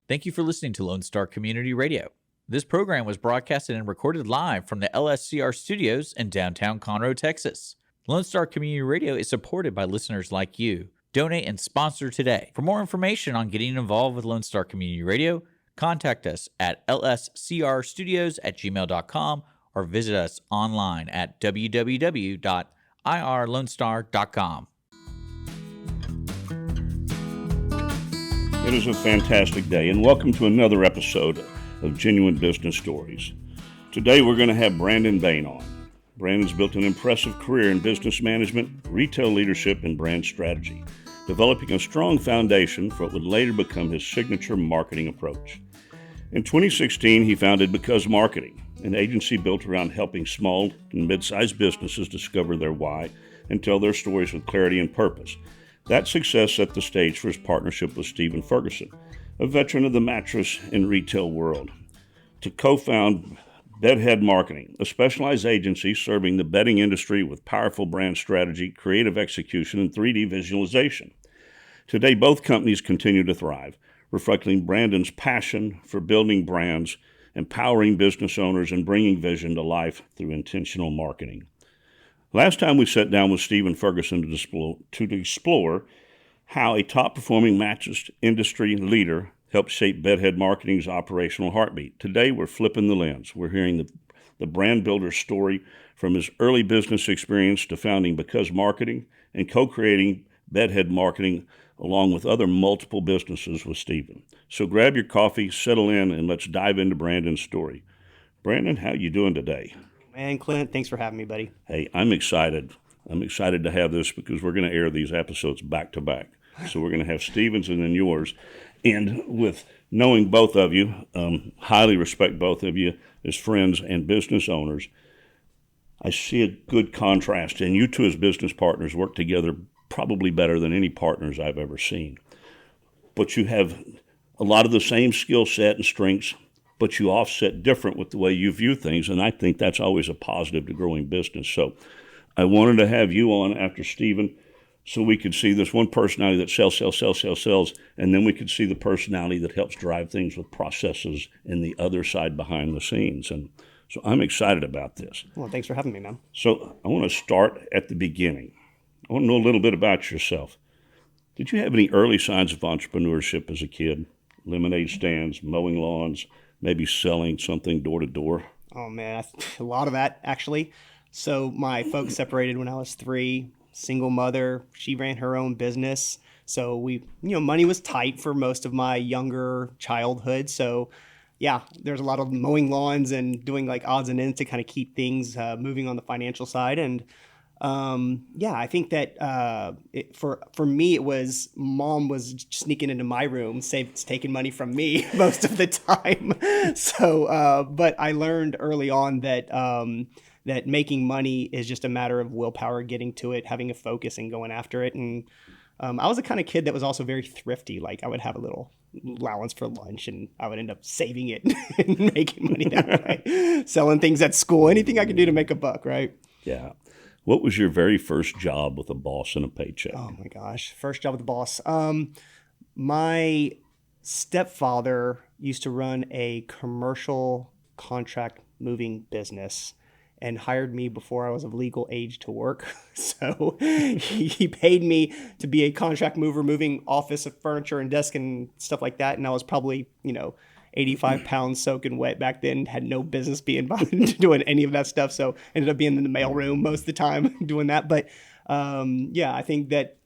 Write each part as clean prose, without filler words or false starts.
Thank you for listening to Lone Star Community Radio. This program was broadcasted and recorded live from the LSCR studios in downtown Conroe, Texas. Lone Star Community Radio is supported by listeners like you. Donate and sponsor today. For more information on getting involved with Lone Star Community Radio, contact us at lscrstudios@gmail.com or visit us online at www.irlonestar.com. It is a fantastic day, and welcome to another episode of Genuine Business Stories. Today we're going to have Brandon Bain on. Brandon's built an impressive career in business management, retail leadership, and brand strategy, developing a strong foundation for what would later become his signature marketing approach. In 2016, he founded Because Marketing, an agency built around helping small and mid-sized businesses discover their why and tell their stories with clarity and purpose. That success set the stage for his partnership with Stephen Ferguson, a veteran of the mattress and retail world, to co-found Bedhead Marketing, a specialized agency serving the bedding industry with powerful brand strategy, creative execution, and 3D visualization. Today, both companies continue to thrive, reflecting Brandon's passion for building brands, empowering business owners, and bringing vision to life through intentional marketing. Last time we sat down with Stephen Ferguson to explore how a top-performing mattress industry leader helped shape Bedhead Marketing's operational heartbeat. Today, we're flipping the lens. We're hearing the brand builder's story from his early business experience to founding Because Marketing and co-creating Bedhead Marketing along with other multiple businesses with Stephen. So grab your coffee, settle in, and let's dive into Brandon's story. Brandon, how you doing today? Man, Clint, thanks for having me, buddy. Hey, I'm excited. I'm excited to have this because we're going to air these episodes back to back. So we're going to have Stephen's and then yours. And with knowing both of you, highly respect both of you as friends and business owners, I see a good contrast. And you two as business partners work together probably better than any partners I've ever seen. But you have a lot of the same skill set and strengths, but you offset different with the way you view things, and I think that's always a positive to growing business. So I wanted to have you on after Stephen so we could see this one personality that sells, and then we could see the personality that helps drive things with processes and the other side behind the scenes. And so I'm excited about this. Well, thanks for having me, man. So I want to start at the beginning. I want to know a little bit about yourself. Did you have any early signs of entrepreneurship as a kid? Lemonade stands, mowing lawns, maybe selling something door to door? Oh, man, a lot of that, actually. So my folks separated when I was 3, single mother. She ran her own business. So money was tight for most of my younger childhood. So yeah, there's a lot of mowing lawns and doing like odds and ends to kind of keep things moving on the financial side. And I think that for me, it was mom was sneaking into my room, taking money from me most of the time. So, but I learned early on that that making money is just a matter of willpower, getting to it, having a focus, and going after it. And I was the kind of kid that was also very thrifty. Like I would have a little allowance for lunch, and I would end up saving it and making money that way, selling things at school, anything I could do to make a buck, right? Yeah. What was your very first job with a boss and a paycheck? Oh my gosh, first job with a boss. My stepfather used to run a commercial contract moving business and hired me before I was of legal age to work. So he paid me to be a contract mover, moving office furniture and desk and stuff like that. And I was probably, 85 pounds soaking wet back then, had no business being doing any of that stuff. So ended up being in the mailroom most of the time doing that. But I think that,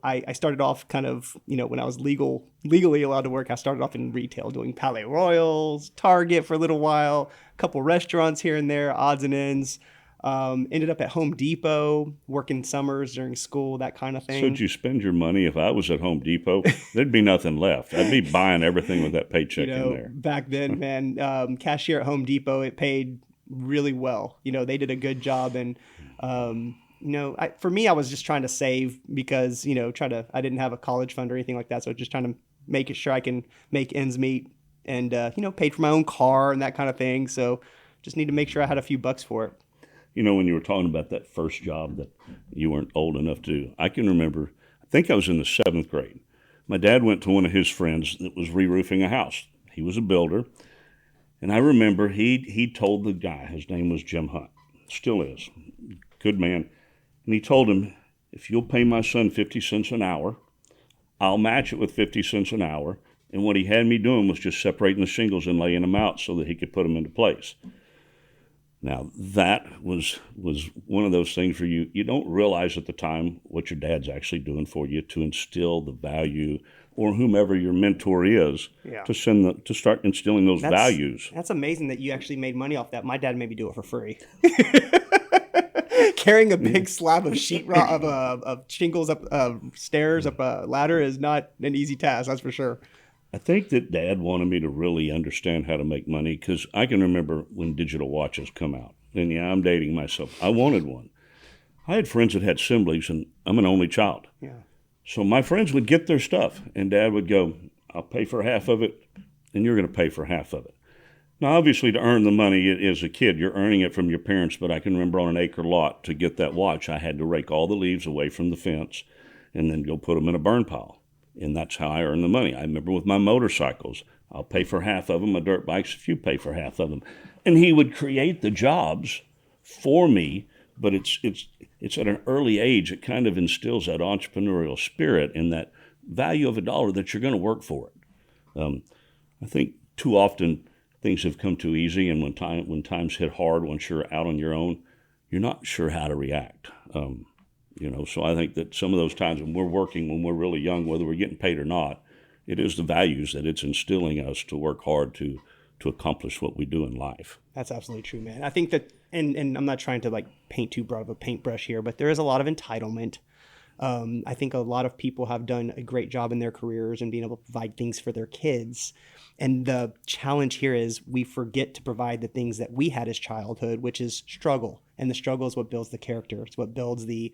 I started off kind of, when I was legally allowed to work, I started off in retail doing Palais Royals, Target for a little while, a couple restaurants here and there, odds and ends. Ended up at Home Depot, working summers during school, that kind of thing. So did you spend your money? If I was at Home Depot, there'd be nothing left. I'd be buying everything with that paycheck in there. Back then, man, cashier at Home Depot, it paid really well. They did a good job. And, for me, I was just trying to save because, I didn't have a college fund or anything like that. So just trying to make sure I can make ends meet and, paid for my own car and that kind of thing. So just need to make sure I had a few bucks for it. When you were talking about that first job that you weren't old enough to do, I can remember, I think I was in the 7th grade. My dad went to one of his friends that was re-roofing a house. He was a builder. And I remember he told the guy, his name was Jim Hunt, still is, good man. And he told him, if you'll pay my son 50 cents an hour, I'll match it with 50 cents an hour. And what he had me doing was just separating the shingles and laying them out so that he could put them into place. Now, that was one of those things where you don't realize at the time what your dad's actually doing for you to instill the value, or whomever your mentor is, to start instilling those values. That's amazing that you actually made money off that. My dad made me do it for free. Carrying a big slab of sheetrock of shingles up stairs up a ladder is not an easy task. That's for sure. I think that Dad wanted me to really understand how to make money, because I can remember when digital watches come out. And yeah, I'm dating myself. I wanted one. I had friends that had assemblies, and I'm an only child. Yeah. So my friends would get their stuff, and Dad would go, I'll pay for half of it, and you're going to pay for half of it. Now, obviously, to earn the money as a kid, you're earning it from your parents, but I can remember on an acre lot, to get that watch, I had to rake all the leaves away from the fence and then go put them in a burn pile. And that's how I earned the money. I remember with my motorcycles, I'll pay for half of them, my dirt bikes, if you pay for half of them. And he would create the jobs for me, but it's at an early age, it kind of instills that entrepreneurial spirit and that value of a dollar that you're going to work for it. I think too often things have come too easy, and when times hit hard, once you're out on your own, you're not sure how to react. So I think that some of those times when we're working, when we're really young, whether we're getting paid or not, it is the values that it's instilling us to work hard to accomplish what we do in life. That's absolutely true, man. I think that, and I'm not trying to paint too broad of a paintbrush here, but there is a lot of entitlement. I think a lot of people have done a great job in their careers and being able to provide things for their kids. And the challenge here is we forget to provide the things that we had as childhood, which is struggle. And the struggle is what builds the character. It's what builds the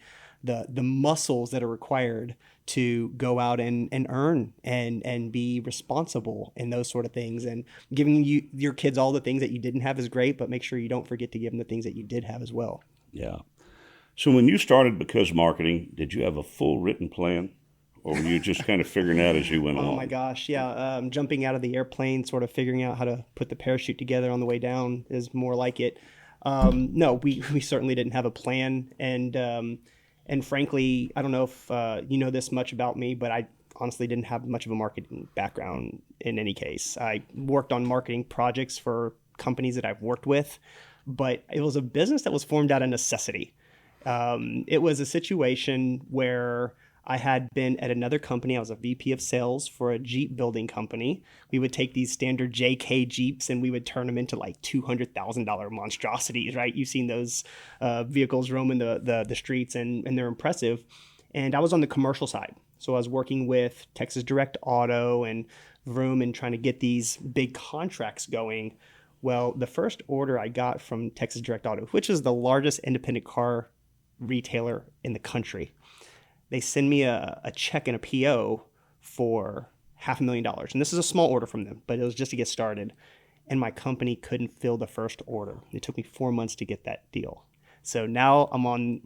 muscles that are required to go out and earn and be responsible and those sort of things. And giving your kids all the things that you didn't have is great, but make sure you don't forget to give them the things that you did have as well. Yeah. So when you started Because Marketing, did you have a full written plan, or were you just kind of figuring out as you went along? Oh my gosh, yeah. Jumping out of the airplane, sort of figuring out how to put the parachute together on the way down is more like it. No, we certainly didn't have a plan, and frankly, I don't know if you know this much about me, but I honestly didn't have much of a marketing background in any case. I worked on marketing projects for companies that I've worked with, but it was a business that was formed out of necessity. It was a situation where I had been at another company. I was a VP of sales for a Jeep building company. We would take these standard JK Jeeps and we would turn them into like $200,000 monstrosities, right? You've seen those vehicles roaming the streets, and they're impressive. And I was on the commercial side. So I was working with Texas Direct Auto and Vroom and trying to get these big contracts going. Well, the first order I got from Texas Direct Auto, which is the largest independent car retailer in the country, they send me a check and a PO for $500,000. And this is a small order from them, but it was just to get started. And my company couldn't fill the first order. It took me 4 months to get that deal. So now I'm on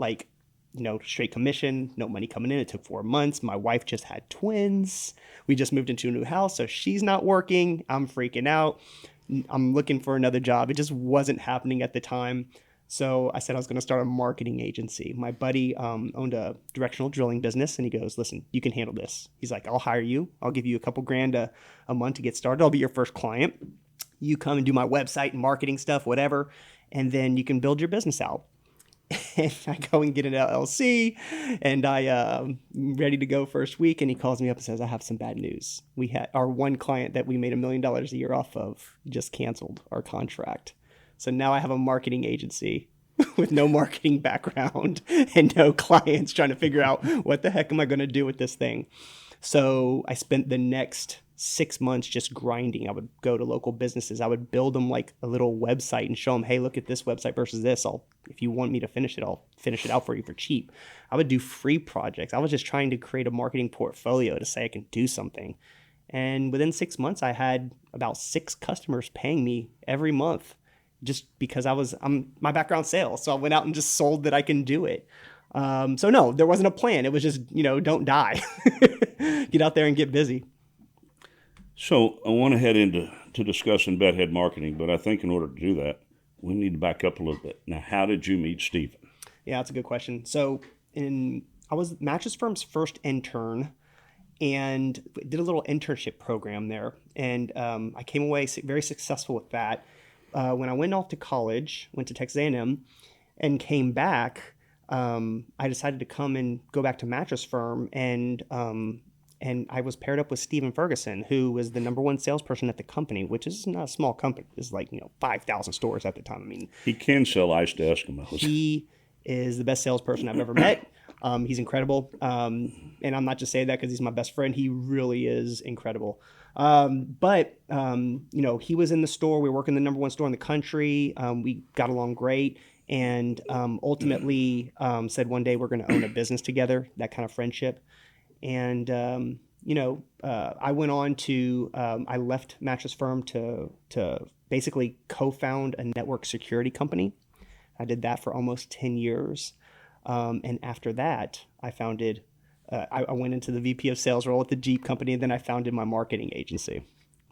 straight commission, no money coming in. It took 4 months. My wife just had twins. We just moved into a new house, so she's not working. I'm freaking out. I'm looking for another job. It just wasn't happening at the time. So I said I was going to start a marketing agency. My buddy owned a directional drilling business, and he goes, listen, you can handle this. He's like, I'll hire you. I'll give you a couple grand a month to get started. I'll be your first client. You come and do my website and marketing stuff, whatever, and then you can build your business out. And I go and get an LLC, and I'm ready to go first week. And he calls me up and says, I have some bad news. We had our one client that we made $1 million a year off of just canceled our contract. So now I have a marketing agency with no marketing background and no clients, trying to figure out what the heck am I going to do with this thing. So I spent the next 6 months just grinding. I would go to local businesses. I would build them like a little website and show them, hey, look at this website versus this. If you want me to finish it, I'll finish it out for you for cheap. I would do free projects. I was just trying to create a marketing portfolio to say I can do something. And within 6 months, I had about 6 customers paying me every month, just because my background sales. So I went out and just sold that I can do it. So no, there wasn't a plan. It was just, don't die. get out there and get busy. So I want to head into discussing Bedhead marketing, but I think in order to do that, we need to back up a little bit. Now, how did you meet Stephen? Yeah, that's a good question. So I was Mattress Firm's first intern and did a little internship program there. And I came away very successful with that. When I went off to college, went to Texas A&M, and came back, I decided to come and go back to Mattress Firm, and I was paired up with Stephen Ferguson, who was the number one salesperson at the company, which is not a small company. It's like 5,000 stores at the time. I mean, He can sell ice to Eskimos. he is the best salesperson I've ever met. He's incredible, and I'm not just saying that because he's my best friend. He really is incredible. But he was in the store. We were working the number one store in the country. We got along great. And ultimately said one day we're going to own a business together, that kind of friendship. And, I went on to, I left Mattress Firm to basically co-found a network security company. I did that for almost 10 years. And after that, I founded, I went into the VP of sales role at the Jeep company, and then I founded my marketing agency.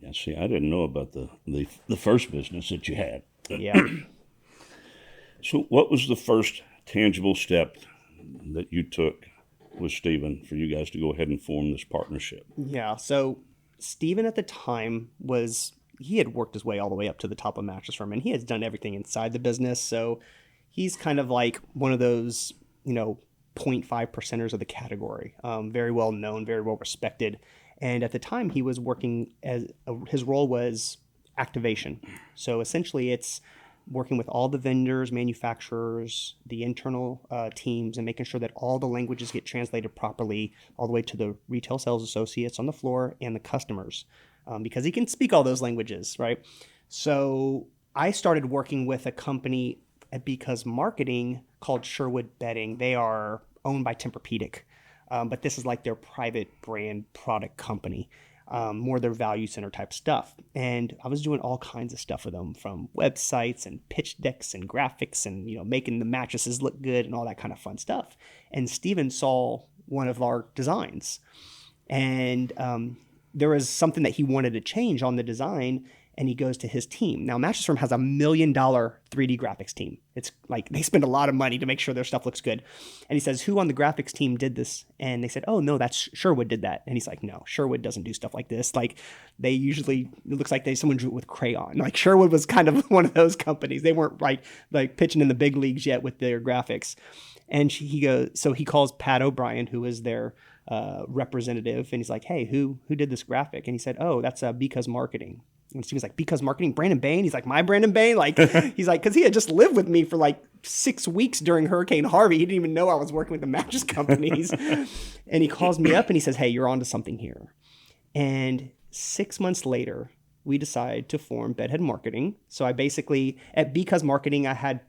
Yeah, see, I didn't know about the first business that you had. Yeah. So what was the first tangible step that you took with Stephen for you guys to go ahead and form this partnership? Yeah. So Stephen at the time he had worked his way all the way up to the top of Mattress Firm, and he has done everything inside the business. So he's kind of like one of those, 0.5 percenters of the category. Very well known, very well respected. And at the time he was working his role was activation. So essentially it's working with all the vendors, manufacturers, the internal teams, and making sure that all the languages get translated properly all the way to the retail sales associates on the floor and the customers, because he can speak all those languages, right? So I started working with a company at Because Marketing called Sherwood Bedding. They are owned by Tempur-Pedic, but this is like their private brand product company. More their value center type stuff. And I was doing all kinds of stuff for them, from websites and pitch decks and graphics and, making the mattresses look good and all that kind of fun stuff. And Steven saw one of our designs, and there was something that he wanted to change on the design. And he goes to his team. Now, Mattress Firm has $1 million 3D graphics team. It's like they spend a lot of money to make sure their stuff looks good. And he says, who on the graphics team did this? And they said, oh, no, that's Sherwood did that. And he's like, no, Sherwood doesn't do stuff like this. Like they usually, it looks like someone drew it with crayon. Like Sherwood was kind of one of those companies. They weren't like pitching in the big leagues yet with their graphics. And he calls Pat O'Brien, who is their representative. And he's like, hey, who did this graphic? And he said, oh, that's Because Marketing. And Steven's like, Because Marketing, Brandon Bain? He's like, my Brandon Bain? Like, he's like, because he had just lived with me for like 6 weeks during Hurricane Harvey. He didn't even know I was working with the mattress companies. And he calls me up and he says, hey, you're onto something here. And 6 months later, we decide to form Bedhead Marketing. So I basically, at Because Marketing, I had,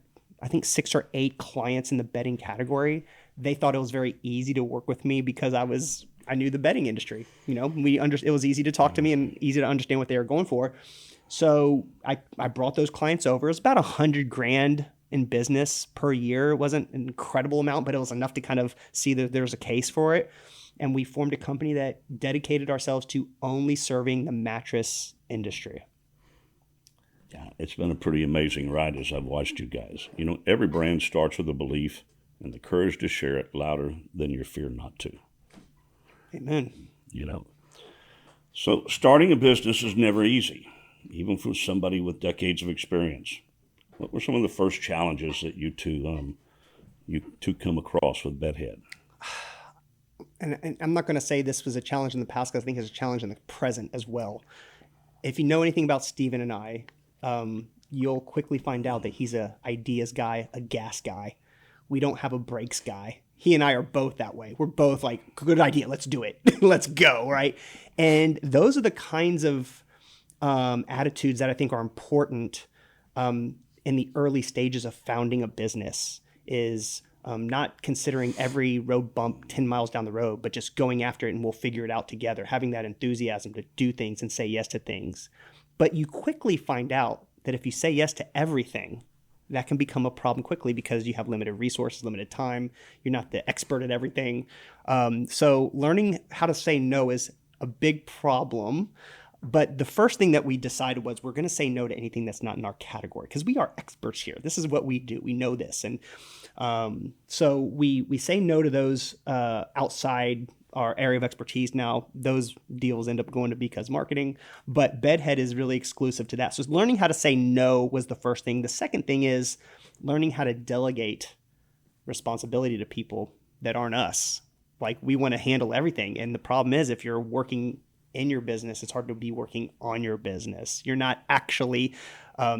I think, 6 or 8 clients in the bedding category. They thought it was very easy to work with me because I knew the bedding industry. It was easy to talk to me and easy to understand what they were going for. So I brought those clients over. It was about $100,000 in business per year. It wasn't an incredible amount, but it was enough to kind of see that there was a case for it. And we formed a company that dedicated ourselves to only serving the mattress industry. Yeah, it's been a pretty amazing ride as I've watched you guys. Every brand starts with a belief and the courage to share it louder than your fear not to. Amen. So starting a business is never easy, even for somebody with decades of experience. What were some of the first challenges that you two come across with Bedhead? And I'm not going to say this was a challenge in the past, because I think it's a challenge in the present as well. If you know anything about Steven and I, you'll quickly find out that he's a ideas guy, a gas guy. We don't have a brakes guy. He and I are both that way. We're both like, good idea, let's do it. Let's go, right? And those are the kinds of attitudes that I think are important in the early stages of founding a business, is not considering every road bump 10 miles down the road, but just going after it and we'll figure it out together, having that enthusiasm to do things and say yes to things. But you quickly find out that if you say yes to everything, that can become a problem quickly because you have limited resources, limited time. You're not the expert at everything. So learning how to say no is a big problem. But the first thing that we decided was we're going to say no to anything that's not in our category because we are experts here. This is what we do. We know this. And so we say no to those outside our area of expertise. Now, those deals end up going to Because Marketing, but Bedhead is really exclusive to that. So learning how to say no was the first thing. The second thing is learning how to delegate responsibility to people that aren't us. Like, we want to handle everything. And the problem is, if you're working in your business, it's hard to be working on your business. You're not actually,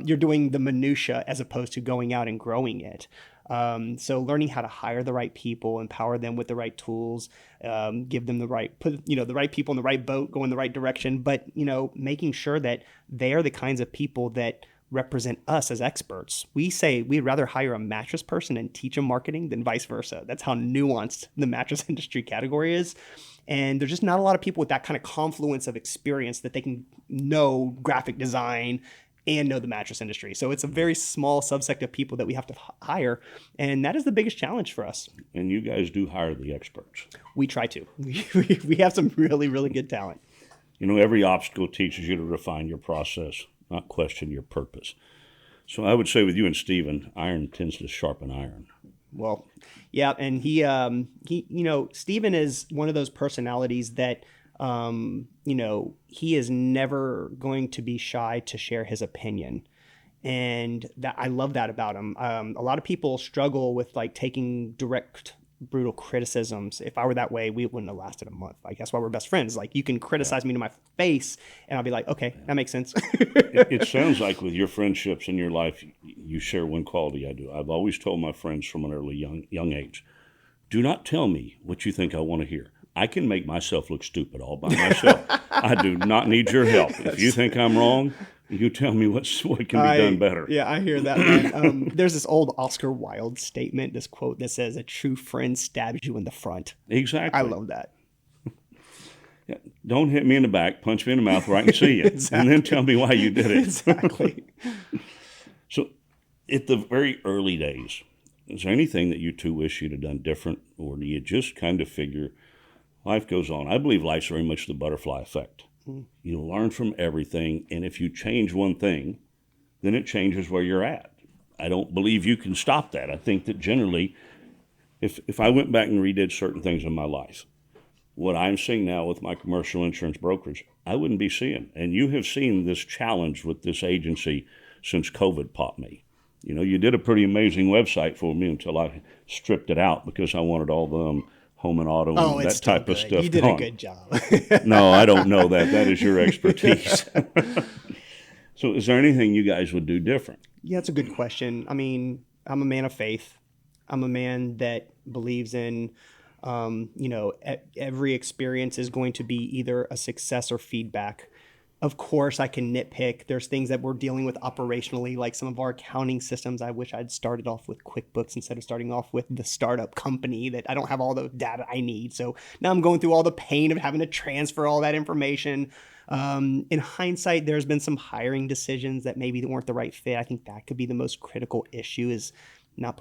you're doing the minutia as opposed to going out and growing it. So learning how to hire the right people, empower them with the right tools, give them the right, the right people in the right boat, go in the right direction, but, making sure that they are the kinds of people that represent us as experts. We say we'd rather hire a mattress person and teach them marketing than vice versa. That's how nuanced the mattress industry category is. And there's just not a lot of people with that kind of confluence of experience that they can know graphic design and know the mattress industry. So it's a very small subsect of people that we have to hire. And that is the biggest challenge for us. And you guys do hire the experts. We try to. We have some really, really good talent. Every obstacle teaches you to refine your process, not question your purpose. So I would say with you and Stephen, iron tends to sharpen iron. Well, yeah, and he, Stephen is one of those personalities that, he is never going to be shy to share his opinion, and that I love that about him. A lot of people struggle with taking direct, brutal criticisms. If I were that way, we wouldn't have lasted a month. That's why we're best friends. You can criticize me to my face, and I'll be like, okay, that makes sense. It sounds like with your friendships in your life, you share one quality I do. I've always told my friends from an early young age, do not tell me what you think I want to hear. I can make myself look stupid all by myself. I do not need your help. If you think I'm wrong, you tell me what can be done better. Yeah, I hear that, man. There's this old Oscar Wilde statement, this quote that says, a true friend stabs you in the front. Exactly. I love that. Yeah. Don't hit me in the back, punch me in the mouth where I can see you, exactly. And then tell me why you did it. Exactly. So at the very early days, is there anything that you two wish you'd have done different, or do you just kind of figure life goes on? I believe life's very much the butterfly effect. You learn from everything, and if you change one thing, then it changes where you're at. I don't believe you can stop that. I think that generally, if I went back and redid certain things in my life, what I'm seeing now with my commercial insurance brokerage, I wouldn't be seeing. And you have seen this challenge with this agency since COVID popped me. You did a pretty amazing website for me until I stripped it out because I wanted all the home and auto and that type of stuff. You did a good job. No, I don't know that. That is your expertise. So is there anything you guys would do different? Yeah, it's a good question. I mean, I'm a man of faith. I'm a man that believes in, every experience is going to be either a success or feedback. Of course, I can nitpick. There's things that we're dealing with operationally, like some of our accounting systems. I wish I'd started off with QuickBooks instead of starting off with the startup company that I don't have all the data I need. So now I'm going through all the pain of having to transfer all that information. In hindsight, there's been some hiring decisions that maybe weren't the right fit. I think that could be the most critical issue, is not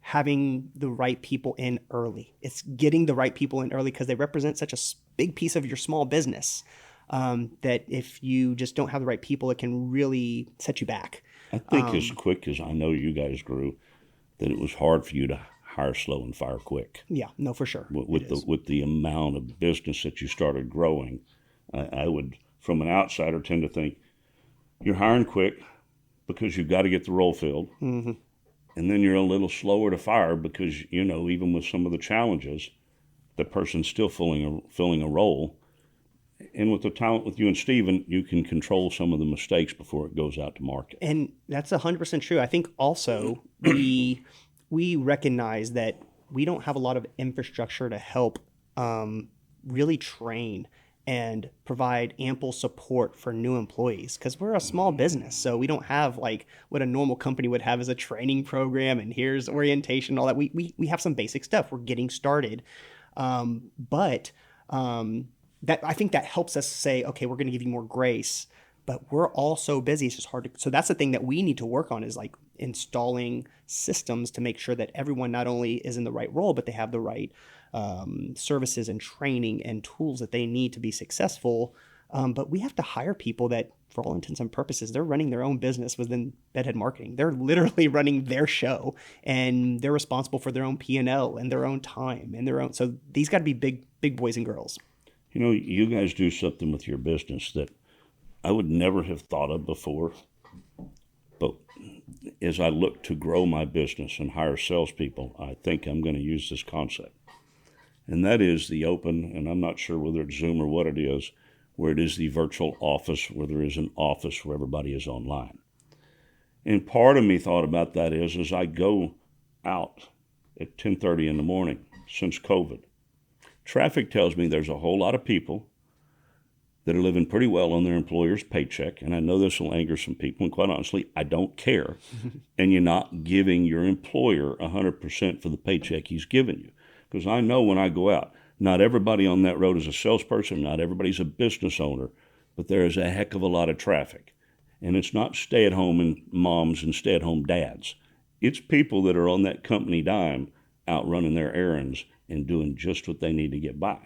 having the right people in early. It's getting the right people in early because they represent such a big piece of your small business. That if you just don't have the right people, it can really set you back. I think as quick as I know you guys grew, that it was hard for you to hire slow and fire quick. Yeah, no, for sure. With the amount of business that you started growing, I would, from an outsider, tend to think you're hiring quick because you've got to get the role filled. Mm-hmm. And then you're a little slower to fire because, even with some of the challenges, the person's still filling a role. And with the talent with you and Stephen, you can control some of the mistakes before it goes out to market. And that's 100% true. I think also we recognize that we don't have a lot of infrastructure to help really train and provide ample support for new employees because we're a small business. So we don't have what a normal company would have as a training program and here's orientation, all that. We have some basic stuff. We're getting started. That I think that helps us say, okay, we're going to give you more grace, but we're all so busy. It's just hard to, so that's the thing that we need to work on is installing systems to make sure that everyone not only is in the right role, but they have the right services and training and tools that they need to be successful. But we have to hire people that, for all intents and purposes, they're running their own business within Bedhead Marketing. They're literally running their show, and they're responsible for their own P&L and their own time and their own. So these got to be big boys and girls. You know, you guys do something with your business that I would never have thought of before. But as I look to grow my business and hire salespeople, I think I'm going to use this concept. And that is the open, and I'm not sure whether it's Zoom or what it is, where it is the virtual office, where there is an office where everybody is online. And part of me thought about that is as I go out at 10:30 in the morning since COVID, traffic tells me there's a whole lot of people that are living pretty well on their employer's paycheck. And I know this will anger some people, and quite honestly, I don't care. And you're not giving your employer 100% for the paycheck he's giving you. Because I know when I go out, not everybody on that road is a salesperson, not everybody's a business owner, but there is a heck of a lot of traffic. And it's not stay-at-home moms and stay-at-home dads. It's people that are on that company dime out running their errands and doing just what they need to get by.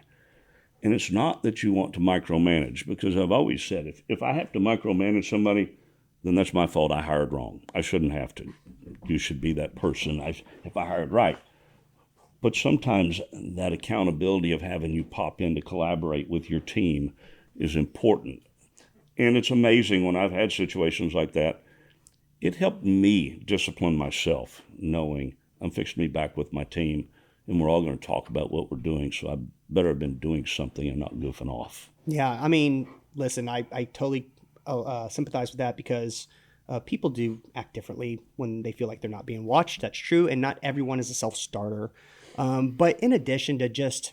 And it's not that you want to micromanage, because I've always said, if I have to micromanage somebody, then that's my fault. I hired wrong. I shouldn't have to. You should be that person if I hired right. But sometimes that accountability of having you pop in to collaborate with your team is important. And it's amazing when I've had situations like that, it helped me discipline myself, knowing I'm fixing to be back with my team and we're all going to talk about what we're doing. So I better have been doing something and not goofing off. Yeah, I mean, listen, I totally sympathize with that, because people do act differently when they feel like they're not being watched. That's true. And not everyone is a self-starter. But in addition to just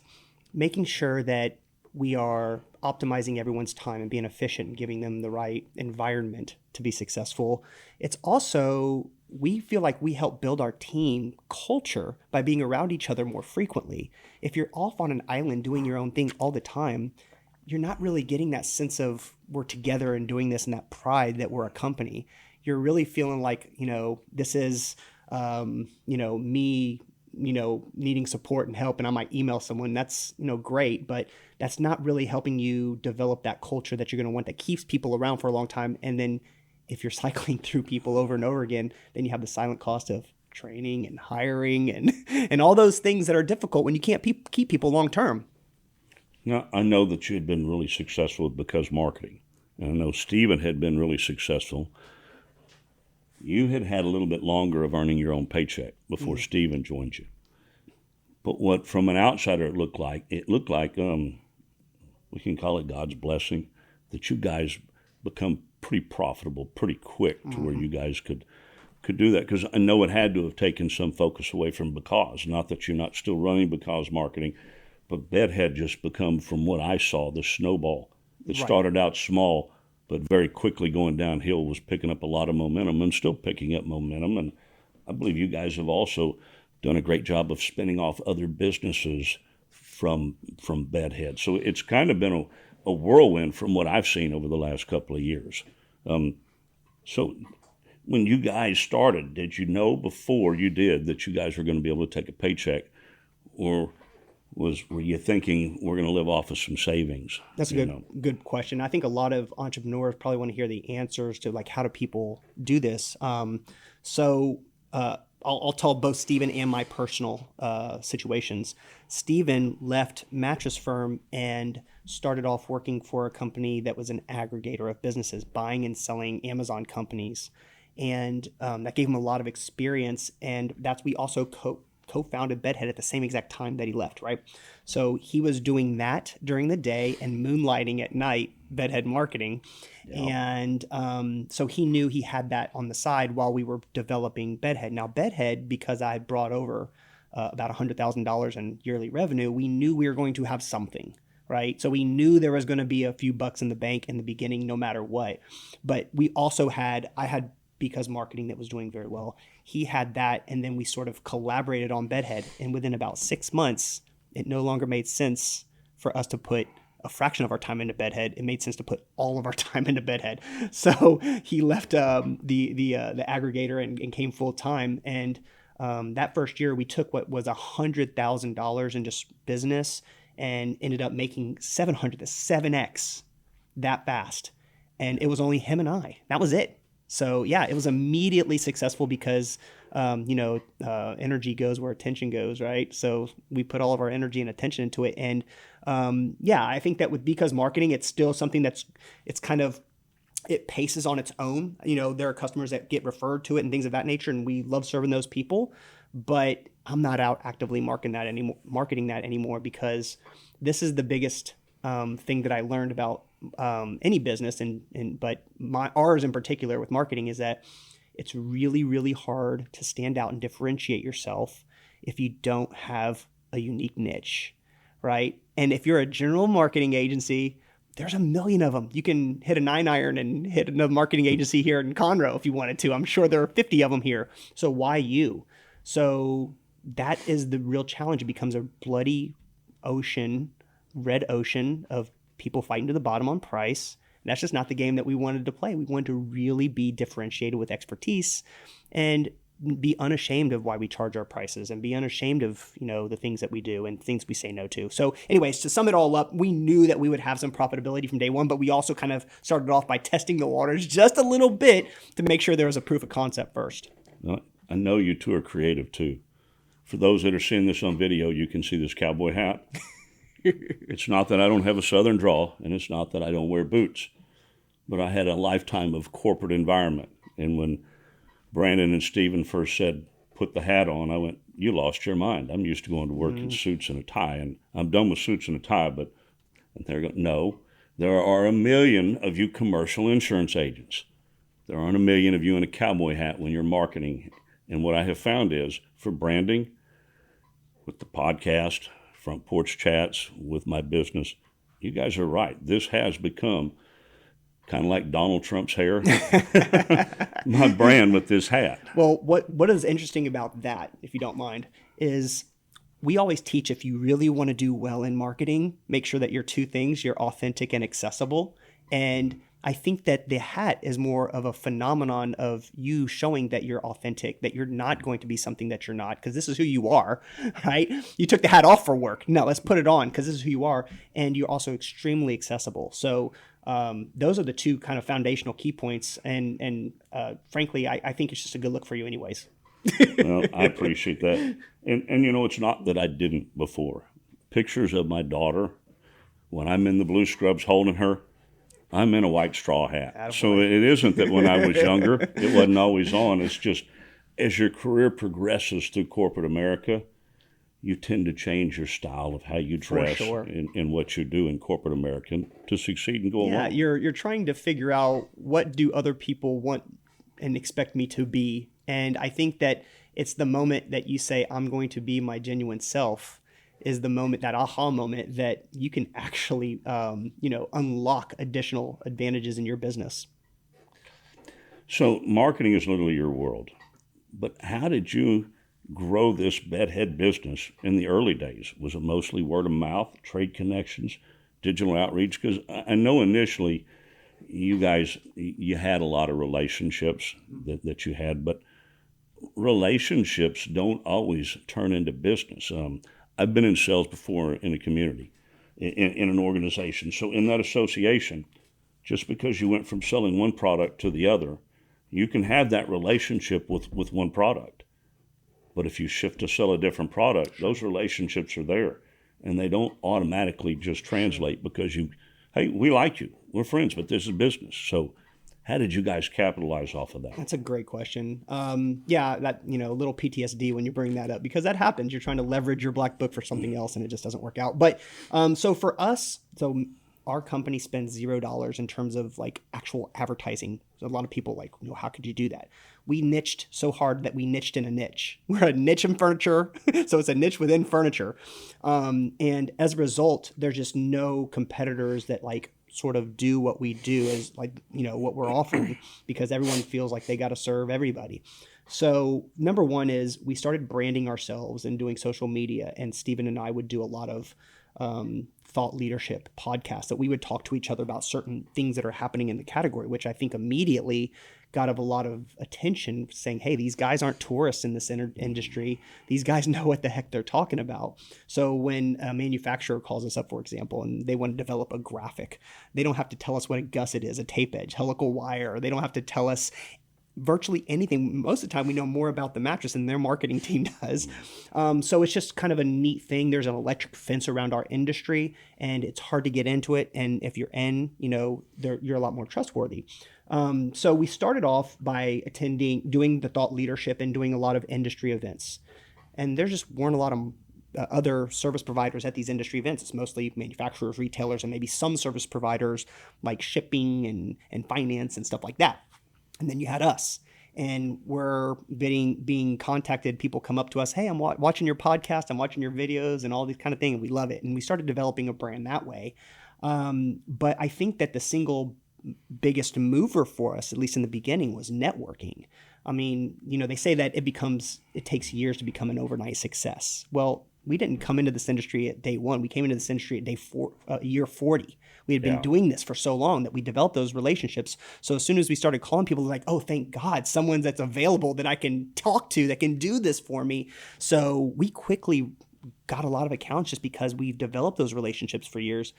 making sure that we are optimizing everyone's time and being efficient and giving them the right environment to be successful, it's also, we feel like we help build our team culture by being around each other more frequently. If you're off on an island doing your own thing all the time, you're not really getting that sense of we're together and doing this and that pride that we're a company. You're really feeling like, this is, me, needing support and help, and I might email someone. That's, great, but that's not really helping you develop that culture that you're going to want that keeps people around for a long time. And then if you're cycling through people over and over again, then you have the silent cost of training and hiring and all those things that are difficult when you can't keep people long term. Now, I know that you had been really successful with Because Marketing, and I know Stephen had been really successful. You had had a little bit longer of earning your own paycheck before Stephen joined you. But what, from an outsider, it looked like we can call it God's blessing, that you guys become pretty profitable pretty quick to where you guys could do that. Because I know it had to have taken some focus away from Because. Not that you're not still running Because Marketing, but Bedhead just become, from what I saw, the snowball that started out small, but very quickly going downhill, was picking up a lot of momentum and still picking up momentum. And I believe you guys have also done a great job of spinning off other businesses from Bedhead. So it's kind of been a whirlwind from what I've seen over the last couple of years. So when you guys started, did you know before you did that you guys were going to be able to take a paycheck, or were you thinking we're going to live off of some savings? That's a good question. I think a lot of entrepreneurs probably want to hear the answers to, like, how do people do this? I'll tell both Stephen and my personal situations. Stephen left Mattress Firm and started off working for a company that was an aggregator of businesses, buying and selling Amazon companies. And that gave him a lot of experience. And we also co-founded Bedhead at the same exact time that he left, right? So he was doing that during the day and moonlighting at night, Bedhead Marketing. Yeah. And so he knew he had that on the side while we were developing Bedhead. Now, Bedhead, because I brought over about $100,000 in yearly revenue, we knew we were going to have something, right? So we knew there was going to be a few bucks in the bank in the beginning, no matter what. But we also I had Because Marketing that was doing very well. He had that, and then we sort of collaborated on Bedhead. And within about 6 months, it no longer made sense for us to put a fraction of our time into Bedhead, it made sense to put all of our time into Bedhead. So he left the aggregator and came full time. And that first year, we took what was $100,000 in just business and ended up making 700 to 7x that fast. And it was only him and I. That was it. So yeah, it was immediately successful because energy goes where attention goes, right? So we put all of our energy and attention into it. And I think that because marketing, it's still something it paces on its own. There are customers that get referred to it and things of that nature, and we love serving those people. But I'm not out actively marketing that anymore because this is the biggest thing that I learned about any business, but ours in particular with marketing is that it's really, really hard to stand out and differentiate yourself if you don't have a unique niche, right? And if you're a general marketing agency, there's a million of them. You can hit a 9-iron and hit another marketing agency here in Conroe if you wanted to. I'm sure there are 50 of them here. So why you? So that is the real challenge. It becomes a bloody ocean, red ocean of people fighting to the bottom on price. And that's just not the game that we wanted to play. We wanted to really be differentiated with expertise and be unashamed of why we charge our prices and be unashamed of, the things that we do and things we say no to. So anyways, to sum it all up, we knew that we would have some profitability from day one, but we also kind of started off by testing the waters just a little bit to make sure there was a proof of concept first. Well, I know you two are creative too. For those that are seeing this on video, you can see this cowboy hat. It's not that I don't have a southern drawl, and it's not that I don't wear boots, but I had a lifetime of corporate environment. And when Brandon and Stephen first said, put the hat on, I went, you lost your mind. I'm used to going to work in suits and a tie, and I'm done with suits and a tie. But and they're going, no, there are a million of you commercial insurance agents. There aren't a million of you in a cowboy hat when you're marketing. And what I have found is for branding, with the podcast, Front Porch Chats, with my business, you guys are right. This has become kind of like Donald Trump's hair, my brand with this hat. Well, what is interesting about that, if you don't mind, is we always teach if you really want to do well in marketing, make sure that your two things, you're authentic and accessible. And I think that the hat is more of a phenomenon of you showing that you're authentic, that you're not going to be something that you're not, because this is who you are, right? You took the hat off for work. No, let's put it on because this is who you are. And you're also extremely accessible. So those are the two kind of foundational key points. And frankly, I think it's just a good look for you anyways. Well, I appreciate that. And it's not that I didn't before. Pictures of my daughter, when I'm in the blue scrubs holding her, I'm in a white straw hat. Attaboy. So it isn't that when I was younger, it wasn't always on. It's just as your career progresses through corporate America, you tend to change your style of how you dress and what you do in corporate America to succeed and go along. Yeah, you're trying to figure out what do other people want and expect me to be. And I think that it's the moment that you say, I'm going to be my genuine self, is the moment, that aha moment, that you can actually, unlock additional advantages in your business. So marketing is literally your world. But how did you grow this Bedhead business in the early days? Was it mostly word of mouth, trade connections, digital outreach? Because I know initially you guys, you had a lot of relationships that you had, but relationships don't always turn into business. I've been in sales before in a community, in an organization. So in that association, just because you went from selling one product to the other, you can have that relationship with one product. But if you shift to sell a different product, those relationships are there. And they don't automatically just translate because hey, we like you. We're friends, but this is business. So how did you guys capitalize off of that? That's a great question. A little PTSD when you bring that up, because that happens. You're trying to leverage your black book for something else and it just doesn't work out. But so for us, our company spends $0 in terms of like actual advertising. So a lot of people how could you do that? We niched so hard that we niched in a niche. We're a niche in furniture. So it's a niche within furniture. And as a result, there's just no competitors that sort of do what we do as what we're offering, because everyone feels like they got to serve everybody. So number one is we started branding ourselves and doing social media, and Stephen and I would do a lot of thought leadership podcasts, that we would talk to each other about certain things that are happening in the category, which I think immediately got a lot of attention, saying, hey, these guys aren't tourists in this industry. These guys know what the heck they're talking about. So when a manufacturer calls us up, for example, and they want to develop a graphic, they don't have to tell us what a gusset is, a tape edge, helical wire. They don't have to tell us virtually anything. Most of the time we know more about the mattress than their marketing team does. So it's just kind of a neat thing. There's an electric fence around our industry, and it's hard to get into it. And if you're in, you're a lot more trustworthy. So we started off by doing the thought leadership and doing a lot of industry events. And there just weren't a lot of other service providers at these industry events. It's mostly manufacturers, retailers, and maybe some service providers like shipping and finance and stuff like that. And then you had us, and we're being contacted. People come up to us, hey, I'm watching your podcast, I'm watching your videos and all these kind of things. And we love it. And we started developing a brand that way. But I think that the single biggest mover for us, at least in the beginning, was networking. I mean, they say that it takes years to become an overnight success. Well, we didn't come into this industry at day one. We came into this industry at year 40. We had been doing this for so long that we developed those relationships. So as soon as we started calling people, like, oh, thank God, someone that's available that I can talk to that can do this for me. So we quickly got a lot of accounts just because we've developed those relationships for years.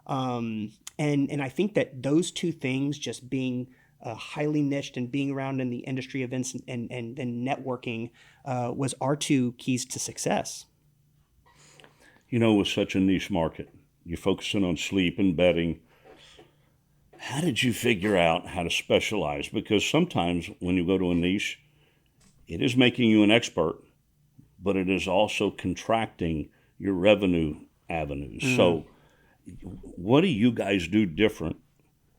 And I think that those two things, just being highly niched and being around in the industry events and then networking, was our two keys to success. With such a niche market, you're focusing on sleep and bedding. How did you figure out how to specialize? Because sometimes when you go to a niche, it is making you an expert, but it is also contracting your revenue avenues. So what do you guys do different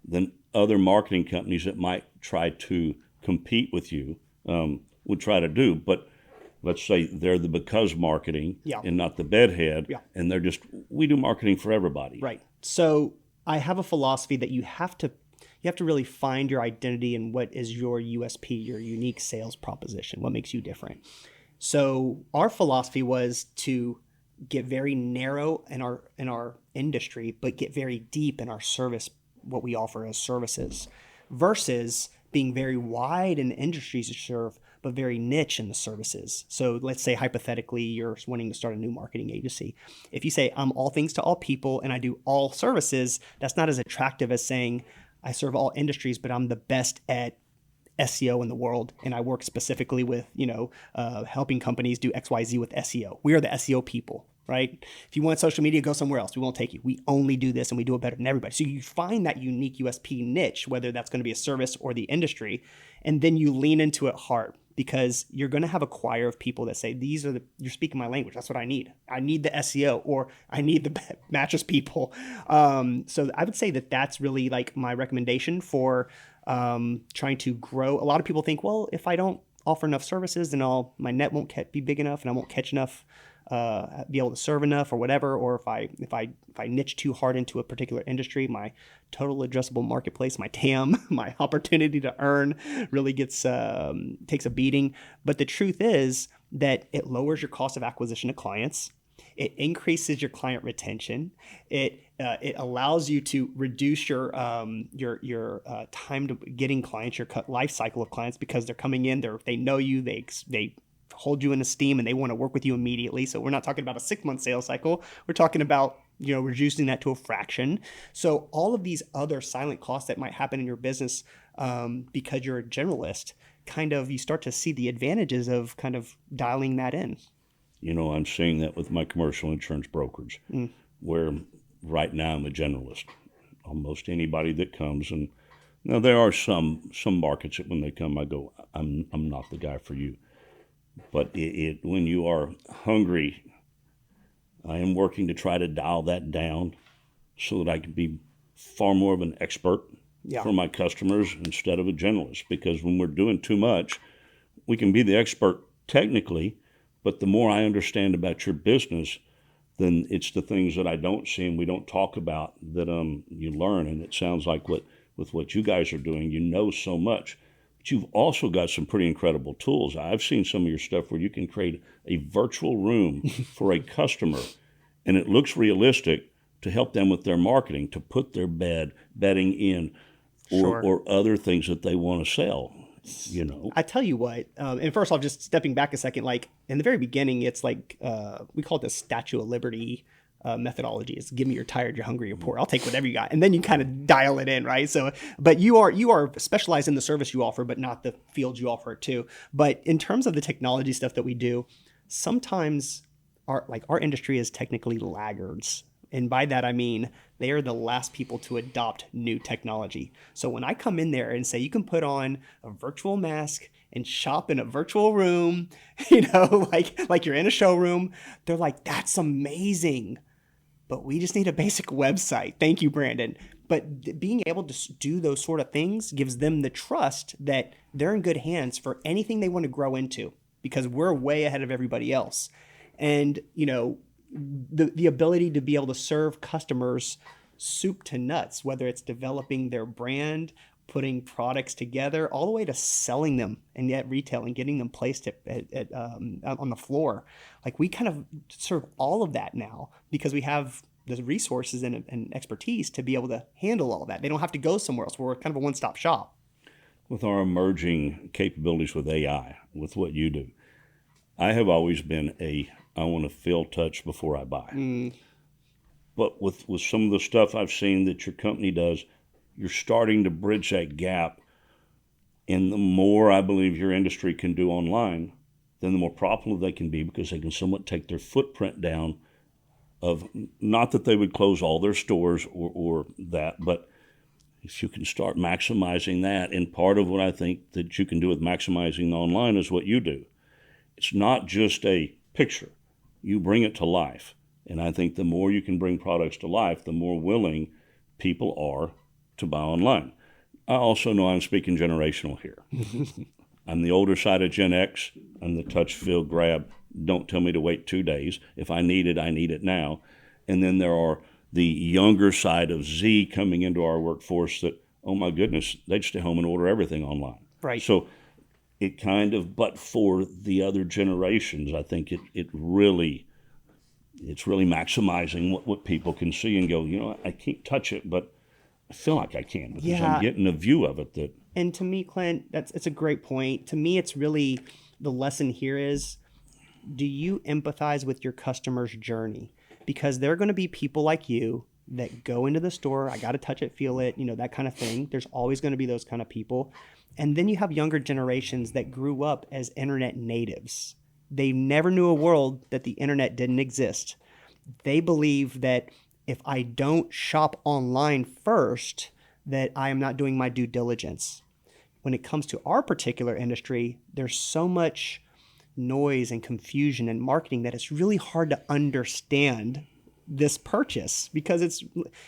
than other marketing companies that might try to compete with you, would try to do? But let's say they're the because marketing and not the bedhead, and they're just, we do marketing for everybody. Right. So I have a philosophy that you have to really find your identity and what is your USP, your unique sales proposition, what makes you different. So our philosophy was to get very narrow in our industry, but get very deep in our service, what we offer as services, versus being very wide in the industries you serve, but very niche in the services. So let's say hypothetically you're wanting to start a new marketing agency. If you say I'm all things to all people and I do all services, that's not as attractive as saying I serve all industries, but I'm the best at SEO in the world, and I work specifically with helping companies do XYZ with SEO. We are the SEO people, right? If you want social media, go somewhere else. We won't take you. We only do this, and we do it better than everybody. So you find that unique USP niche, whether that's going to be a service or the industry, and then you lean into it hard, because you're going to have a choir of people that say, you're speaking my language. That's what I need. I need the SEO, or I need the mattress people. So I would say that that's really like my recommendation for trying to grow. A lot of people think, well, if I don't offer enough services, then my net won't be big enough, and I won't catch enough, be able to serve enough, or whatever. Or if I niche too hard into a particular industry, my total addressable marketplace, my TAM, my opportunity to earn, really takes a beating. But the truth is that it lowers your cost of acquisition of clients. It increases your client retention. It allows you to reduce your time to getting clients, your life cycle of clients, because they're coming in, they know you, they hold you in esteem, and they want to work with you immediately. So we're not talking about a 6-month sales cycle. We're talking about reducing that to a fraction. So all of these other silent costs that might happen in your business because you're a generalist, you start to see the advantages of kind of dialing that in. I'm seeing that with my commercial insurance brokerage, where right now I'm a generalist. Almost anybody that comes, and now there are some markets that when they come, I go, I'm not the guy for you. But when you are hungry, I am working to try to dial that down so that I can be far more of an expert for my customers instead of a generalist. Because when we're doing too much, we can be the expert technically, but the more I understand about your business, then it's the things that I don't see and we don't talk about that you learn. And it sounds like with what you guys are doing, so much. But you've also got some pretty incredible tools. I've seen some of your stuff where you can create a virtual room for a customer, and it looks realistic to help them with their marketing, to put their bedding in, Sure. or other things that they want to sell. I tell you what, and first off, just stepping back a second, like in the very beginning, it's like we call it the Statue of Liberty methodology. It's give me you're tired, you're hungry, you're poor. I'll take whatever you got, and then you kind of dial it in, right? So, but you are specialized in the service you offer, but not the field you offer it to. But in terms of the technology stuff that we do, sometimes our industry is technically laggards. And by that, I mean, they are the last people to adopt new technology. So when I come in there and say, you can put on a virtual mask and shop in a virtual room, like you're in a showroom, they're like, that's amazing. But we just need a basic website. Thank you, Brandon. But being able to do those sort of things gives them the trust that they're in good hands for anything they want to grow into, because we're way ahead of everybody else. And, the ability to be able to serve customers soup to nuts, whether it's developing their brand, putting products together, all the way to selling them and at retail and getting them placed on the floor. Like we kind of serve all of that now because we have the resources and expertise to be able to handle all that. They don't have to go somewhere else. We're kind of a one-stop shop. With our emerging capabilities with AI, with what you do, I have always been I want to feel, touch before I buy. But with some of the stuff I've seen that your company does, you're starting to bridge that gap. And the more I believe your industry can do online, then the more profitable they can be, because they can somewhat take their footprint down of, not that they would close all their stores or that, but if you can start maximizing that. And part of what I think that you can do with maximizing online is what you do. It's not just a picture. You bring it to life. And I think the more you can bring products to life, the more willing people are to buy online. I also know I'm speaking generational here. I'm the older side of Gen X. I'm the touch, feel, grab. Don't tell me to wait 2 days. If I need it now. And then there are the younger side of Z coming into our workforce that, oh my goodness, they'd stay home and order everything online. Right. So it kind of, but for the other generations, I think it's really maximizing what people can see and go, I can't touch it, but I feel like I can, because I'm getting a view of it. And to me, Clint, it's a great point. To me, it's really, the lesson here is, do you empathize with your customer's journey? Because there are going to be people like you that go into the store, I got to touch it, feel it, that kind of thing. There's always going to be those kind of people. And then you have younger generations that grew up as internet natives. They never knew a world that the internet didn't exist. They believe that if I don't shop online first, that I am not doing my due diligence. When it comes to our particular industry, there's so much noise and confusion and marketing that it's really hard to understand this purchase, because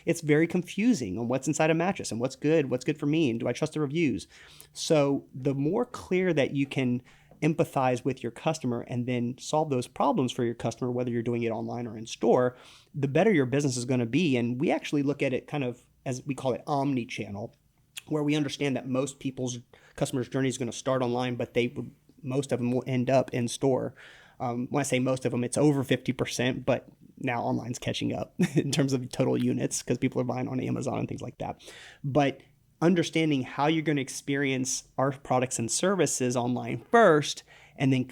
it's very confusing on what's inside a mattress and what's good for me, and do I trust the reviews. So the more clear that you can empathize with your customer and then solve those problems for your customer, whether you're doing it online or in store, the better your business is going to be. And we actually look at it kind of, as we call it, omni-channel, where we understand that most people's customers' journey is going to start online, but most of them will end up in store. When I say most of them, it's over 50%, but now online's catching up in terms of total units, because people are buying on Amazon and things like that. But understanding how you're going to experience our products and services online first, and then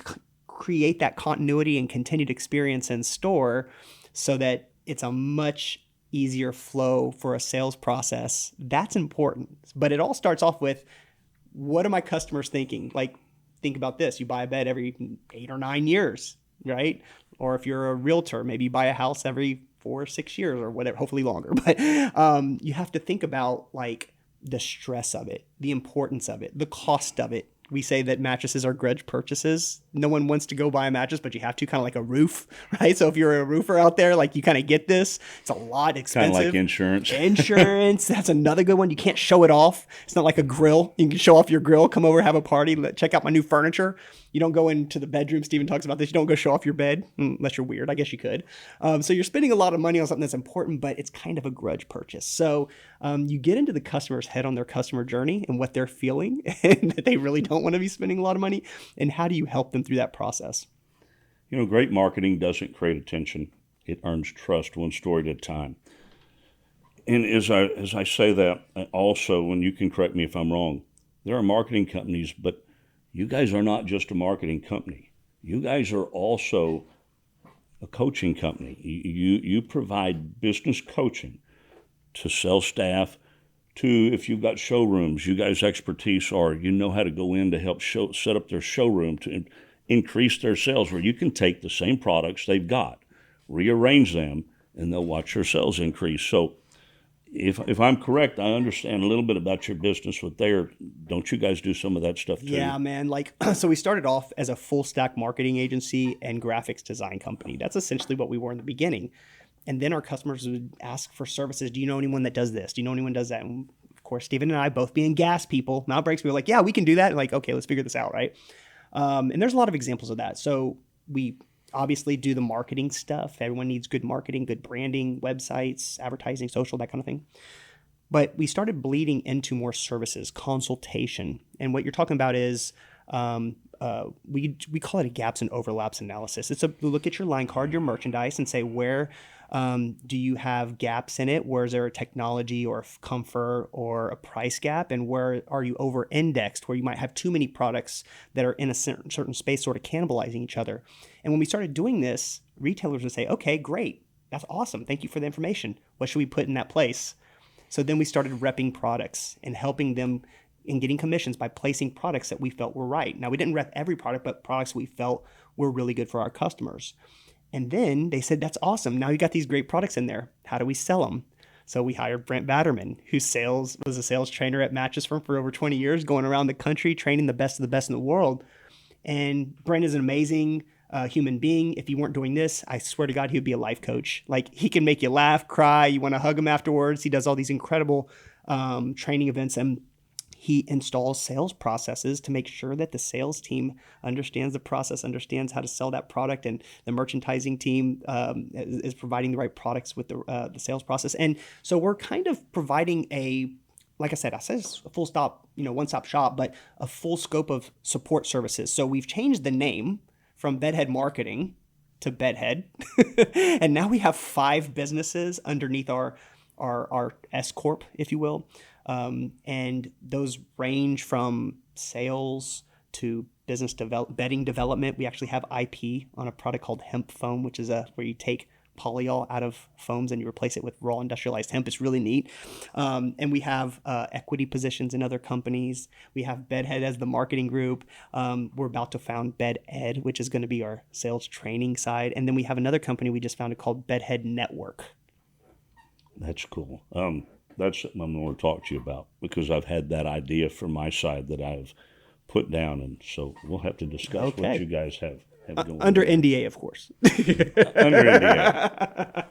create that continuity and continued experience in store, so that it's a much easier flow for a sales process. That's important. But it all starts off with, what are my customers thinking? Like, think about this. You buy a bed every 8 or 9 years, right? Or if you're a realtor, maybe you buy a house every 4 or 6 years or whatever, hopefully longer. But you have to think about like the stress of it, the importance of it, the cost of it. We say that mattresses are grudge purchases. No one wants to go buy a mattress, but you have to, kind of like a roof, right? So if you're a roofer out there, like, you kind of get this. It's a lot expensive. Kind of like insurance. Insurance, that's another good one. You can't show it off. It's not like a grill. You can show off your grill, come over, have a party, check out my new furniture. You don't go into the bedroom. Stephen talks about this. You don't go show off your bed, unless you're weird. I guess you could. So you're spending a lot of money on something that's important, but it's kind of a grudge purchase. So you get into the customer's head on their customer journey and what they're feeling, and that they really don't want to be spending a lot of money. And how do you help them through that process? Great marketing doesn't create attention. It earns trust, one story at a time. And as I say that, also, and you can correct me if I'm wrong, there are marketing companies, but you guys are not just a marketing company. You guys are also a coaching company. You provide business coaching to sales staff, to if you've got showrooms, you guys' expertise are you know how to go in to help set up their showroom to increase their sales, where you can take the same products they've got, rearrange them, and they'll watch their sales increase. So if I'm correct, I understand a little bit about your business with there. Don't you guys do some of that stuff too? Yeah, man. Like, so we started off as a full stack marketing agency and graphics design company. That's essentially what we were in the beginning. And then our customers would ask for services. Do you know anyone that does this? Do you know anyone that does that? And of course, Steven and I, both being gas people, mount brakes, we were like, yeah, we can do that. And like, okay, let's figure this out, right? And there's a lot of examples of that. So we obviously do the marketing stuff. Everyone needs good marketing, good branding, websites, advertising, social, that kind of thing. But we started bleeding into more services, consultation. And what you're talking about is we call it a gaps and overlaps analysis. It's a look at your line card, your merchandise, and say where do you have gaps in it? Where is there a technology or comfort or a price gap? And where are you over indexed, where you might have too many products that are in a certain space sort of cannibalizing each other? And when we started doing this, retailers would say, okay, great. That's awesome. Thank you for the information. What should we put in that place? So then we started repping products and helping them in getting commissions by placing products that we felt were right. Now, we didn't rep every product, but products we felt were really good for our customers. And then they said, that's awesome. Now you got these great products in there. How do we sell them? So we hired Brent Batterman, who was a sales trainer at Mattress Firm for over 20 years, going around the country, training the best of the best in the world. And Brent is an amazing human being. If he weren't doing this, I swear to God, he would be a life coach. Like, he can make you laugh, cry. You want to hug him afterwards. He does all these incredible training events, and he installs sales processes to make sure that the sales team understands the process, understands how to sell that product, and the merchandising team is providing the right products with the sales process. And so we're kind of providing like I said it's a full stop, one-stop shop, but a full scope of support services. So we've changed the name from Bedhead Marketing to Bedhead. And now we have 5 businesses underneath our S Corp, if you will. And those range from sales to business bedding development. We actually have IP on a product called hemp foam, which is where you take polyol out of foams and you replace it with raw industrialized hemp. It's really neat. And we have equity positions in other companies. We have Bedhead as the marketing group. We're about to found Bedhead, which is going to be our sales training side. And then we have another company we just founded called Bedhead Network. That's cool. That's something I'm going to talk to you about, because I've had that idea from my side that I've put down. And so we'll have to discuss what you guys have going under on. NDA, of course. Under NDA.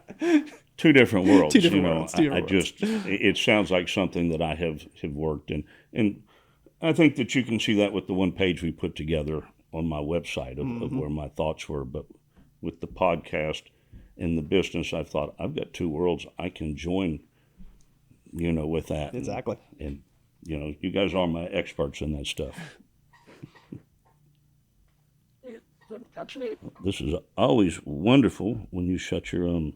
Two different worlds. Two different worlds. It sounds like something that I have worked in. And I think that you can see that with the one page we put together on my website of where my thoughts were. But with the podcast and the business, I thought, I've got two worlds I can join, with that. Exactly. And you guys are my experts in that stuff. This is always wonderful when you shut your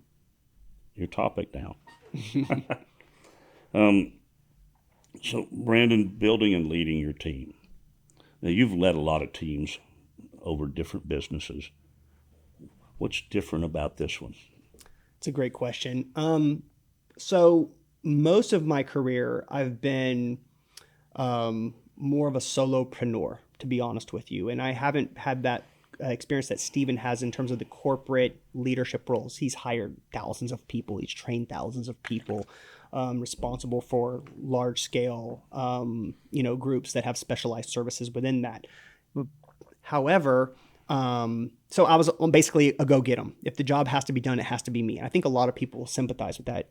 topic down. So, Brandon, building and leading your team. Now, you've led a lot of teams over different businesses. What's different about this one? It's a great question. So most of my career, I've been more of a solopreneur, to be honest with you. And I haven't had that experience that Steven has in terms of the corporate leadership roles. He's hired thousands of people. He's trained thousands of people, responsible for large scale, groups that have specialized services within that. However, so I was basically a go get 'em. If the job has to be done, it has to be me. I think a lot of people sympathize with that.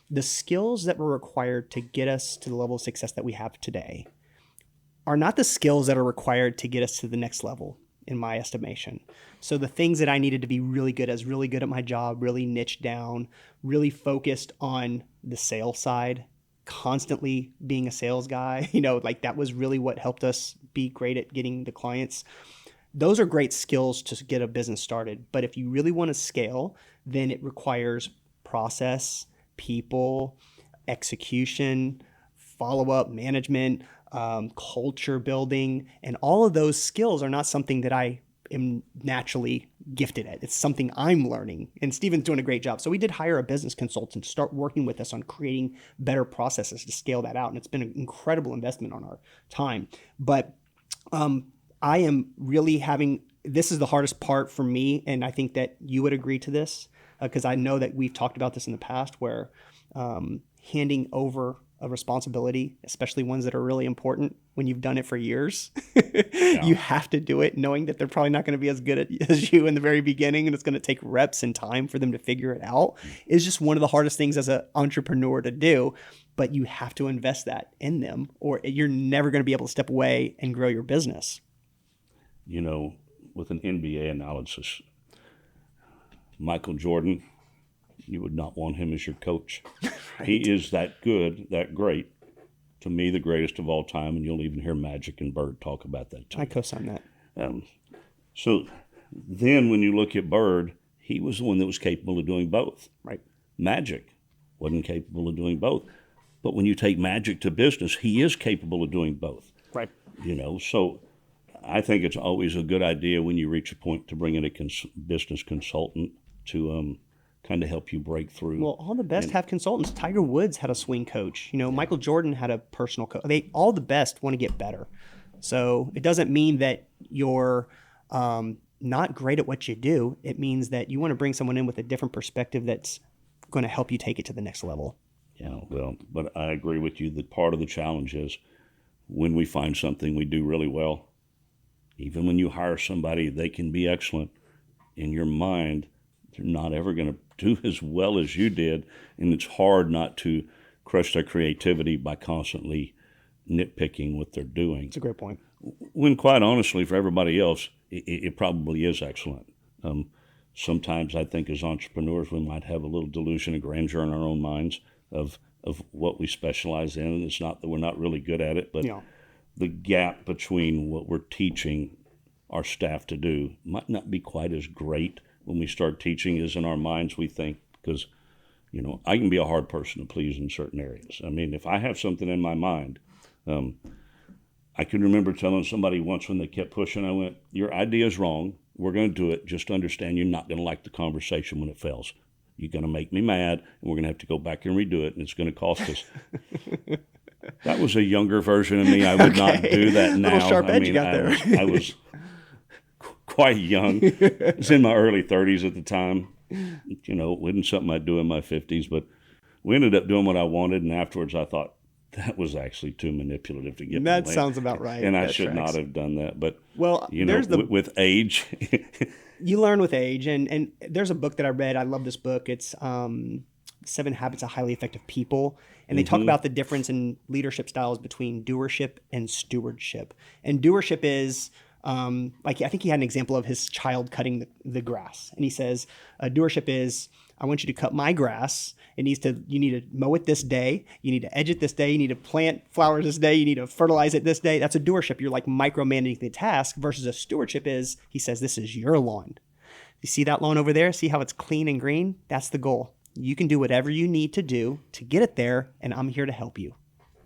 The skills that were required to get us to the level of success that we have today are not the skills that are required to get us to the next level, in my estimation. So the things that I needed to be really good at my job, really niched down, really focused on the sales side, constantly being a sales guy, that was really what helped us be great at getting the clients. Those are great skills to get a business started. But if you really want to scale, then it requires process, people, execution, follow-up management, culture building, and all of those skills are not something that I am naturally gifted at. It's something I'm learning, and Steven's doing a great job. So we did hire a business consultant to start working with us on creating better processes to scale that out, and it's been an incredible investment on our time. But I am really this is the hardest part for me, and I think that you would agree to this, because I know that we've talked about this in the past, where handing over a responsibility, especially ones that are really important when you've done it for years, you have to do it knowing that they're probably not going to be as good as you in the very beginning, and it's going to take reps and time for them to figure it out. It's just one of the hardest things as an entrepreneur to do, but you have to invest that in them, or you're never going to be able to step away and grow your business. You know, with an NBA analysis, Michael Jordan, you would not want him as your coach. Right. He is that good, that great. To me, the greatest of all time, and you'll even hear Magic and Bird talk about that too. I co-sign that. So then when you look at Bird, he was the one that was capable of doing both. Right. Magic wasn't capable of doing both. But when you take Magic to business, he is capable of doing both. Right. You know, so I think it's always a good idea when you reach a point to bring in a business consultant to kind of help you break through. Well, all the best have consultants. Tiger Woods had a swing coach. You know, Michael Jordan had a personal coach. All the best want to get better. So it doesn't mean that you're not great at what you do. It means that you want to bring someone in with a different perspective that's going to help you take it to the next level. Yeah, well, but I agree with you that part of the challenge is when we find something we do really well, even when you hire somebody, they can be excellent. In your mind, they're not ever going to do as well as you did, and it's hard not to crush their creativity by constantly nitpicking what they're doing. That's a great point. When quite honestly, for everybody else, it probably is excellent. Sometimes I think as entrepreneurs, we might have a little delusion of grandeur in our own minds of what we specialize in, and it's not that we're not really good at it, but the gap between what we're teaching our staff to do might not be quite as great when we start teaching as in our minds we think, because, you know, I can be a hard person to please in certain areas. I mean, if I have something in my mind, I can remember telling somebody once when they kept pushing, I went, your idea is wrong. We're going to do it. Just understand you're not going to like the conversation when it fails. You're going to make me mad, and we're going to have to go back and redo it, and it's going to cost us. That was a younger version of me. I would not do that now. A little sharp edge you got there. I was quite young. I was in my early 30s at the time. You know, it wasn't something I'd do in my 50s, but we ended up doing what I wanted, and afterwards I thought, that was actually too manipulative to get me. That sounds about right. And I should not have done that. But, well, you know, with age. You learn with age. And there's a book that I read. I love this book. It's 7 Habits of Highly Effective People. And they talk about the difference in leadership styles between doership and stewardship. And doership is, like, I think he had an example of his child cutting the grass. And he says, doership is, I want you to cut my grass. You need to mow it this day. You need to edge it this day. You need to plant flowers this day. You need to fertilize it this day. That's a doership. You're like micromanaging the task, versus a stewardship is, he says, this is your lawn. You see that lawn over there? See how it's clean and green? That's the goal. You can do whatever you need to do to get it there, and I'm here to help you.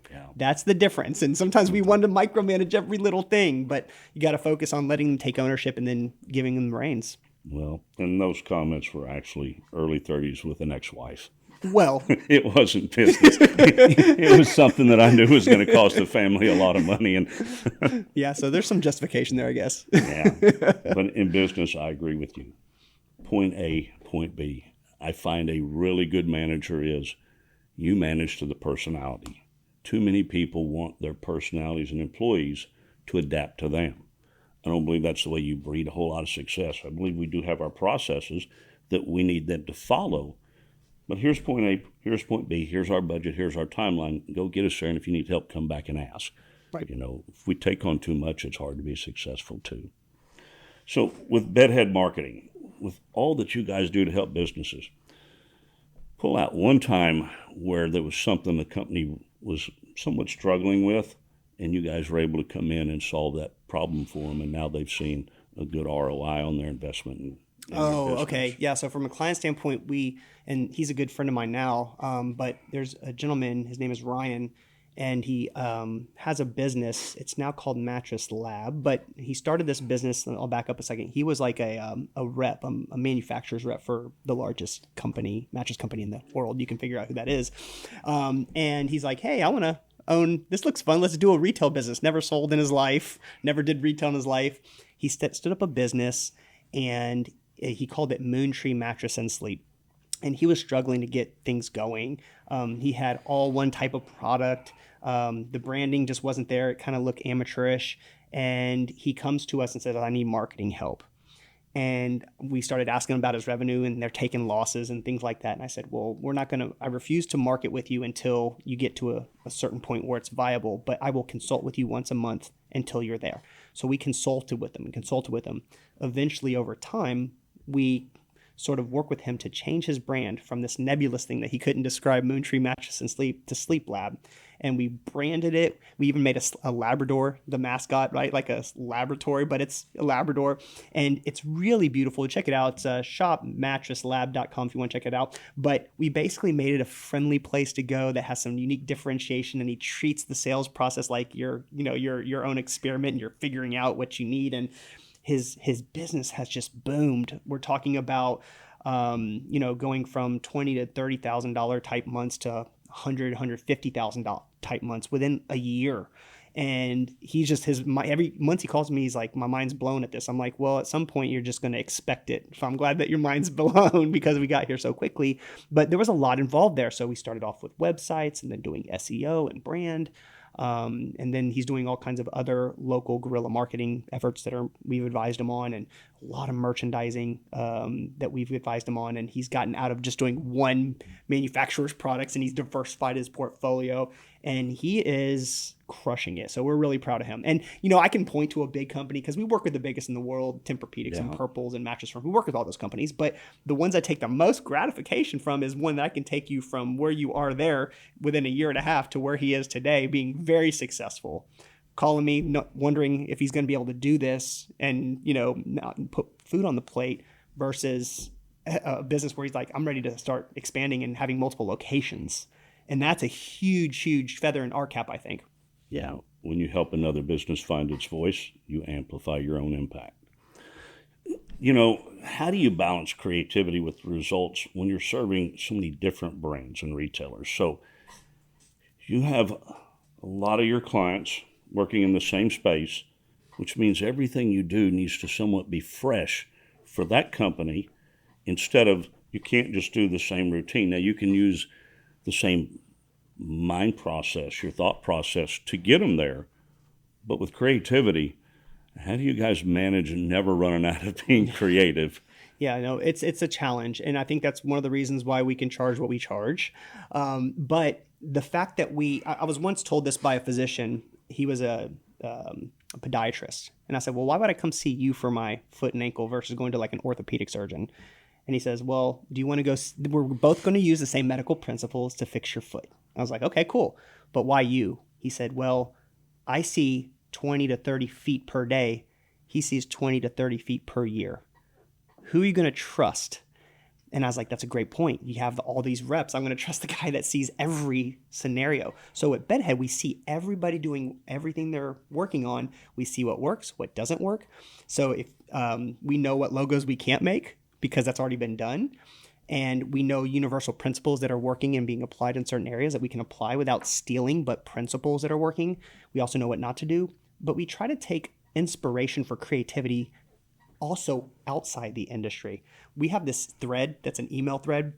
Yeah. That's the difference. And sometimes we want to micromanage every little thing, but you got to focus on letting them take ownership and then giving them the reins. Well, and those comments were actually early 30s with an ex-wife. Well, it wasn't business. It was something that I knew was going to cost the family a lot of money. And yeah, so there's some justification there, I guess. Yeah, but in business, I agree with you. Point A, point B. I find a really good manager is you manage to the personality. Too many people want their personalities and employees to adapt to them. I don't believe that's the way you breed a whole lot of success. I believe we do have our processes that we need them to follow. But here's point A, here's point B, here's our budget, here's our timeline. Go get us there, and if you need help, come back and ask. Right. You know, if we take on too much, it's hard to be successful too. So with Bedhead Marketing, with all that you guys do to help businesses, pull out one time where there was something the company was somewhat struggling with, and you guys were able to come in and solve that problem for them, and now they've seen a good ROI on their investment in your Oh, business? okay. Yeah. So from a client standpoint, and he's a good friend of mine now, but there's a gentleman, his name is Ryan, and he has a business. It's now called Mattress Lab, but he started this business. And I'll back up a second. He was like a rep, a manufacturer's rep for the largest company, mattress company in the world. You can figure out who that is. And he's like, hey, I want to own, this looks fun. Let's do a retail business. Never sold in his life, never did retail in his life. He stood up a business, and he called it Moontree Mattress and Sleep, and he was struggling to get things going. He had all one type of product. The branding just wasn't there. It kind of looked amateurish. And he comes to us and says, I need marketing help. And we started asking him about his revenue, and they're taking losses and things like that. And I said, well, I refuse to market with you until you get to a certain point where it's viable, but I will consult with you once a month until you're there. So we consulted with him. Eventually, over time, we sort of work with him to change his brand from this nebulous thing that he couldn't describe, Moontree Mattress and Sleep, to Sleep Lab. And we branded it. We even made a Labrador, the mascot, right? Like a laboratory, but it's a Labrador. And it's really beautiful. Check it out. It's shopmattresslab.com if you want to check it out. But we basically made it a friendly place to go that has some unique differentiation. And he treats the sales process like your own experiment, and you're figuring out what you need. And his business has just boomed. We're talking about going from $20,000 to $30,000 type months to $150,000 type months within a year. And he's just every month he calls me, he's like, my mind's blown at this. I'm like, well, at some point you're just going to expect it. So I'm glad that your mind's blown because we got here so quickly. But there was a lot involved there. So we started off with websites and then doing SEO and brand. And then he's doing all kinds of other local guerrilla marketing efforts that we've advised him on, and a lot of merchandising that we've advised him on. And he's gotten out of just doing one manufacturer's products, and he's diversified his portfolio, and he is crushing it. So we're really proud of him. And, I can point to a big company because we work with the biggest in the world, Tempur-Pedics and Purples and Mattress Firm. We work with all those companies, but the ones I take the most gratification from is one that I can take you from where you are there within a year and a half to where he is today, being very successful, calling me, wondering if he's going to be able to do this and, not put food on the plate, versus a business where he's like, I'm ready to start expanding and having multiple locations. And that's a huge, huge feather in our cap, I think. Yeah. When you help another business find its voice, you amplify your own impact. How do you balance creativity with results when you're serving so many different brands and retailers? So you have a lot of your clients working in the same space, which means everything you do needs to somewhat be fresh for that company. Instead of, you can't just do the same routine. Now you can use the same mind process, your thought process to get them there. But with creativity, how do you guys manage never running out of being creative? Yeah, no, it's a challenge. And I think that's one of the reasons why we can charge what we charge. But the fact that I was once told this by a physician. He was a podiatrist. And I said, well, why would I come see you for my foot and ankle versus going to like an orthopedic surgeon? And he says, well, do you want to go? We're both going to use the same medical principles to fix your foot. I was like, okay, cool. But why you? He said, well, I see 20 to 30 feet per day. He sees 20 to 30 feet per year. Who are you going to trust? And I was like, that's a great point. You have all these reps. I'm going to trust the guy that sees every scenario. So at Bedhead, we see everybody doing everything they're working on. We see what works, what doesn't work. So if we know what logos we can't make because that's already been done, and we know universal principles that are working and being applied in certain areas that we can apply without stealing, but principles that are working. We also know what not to do. But we try to take inspiration for creativity also outside the industry. We have this thread that's an email thread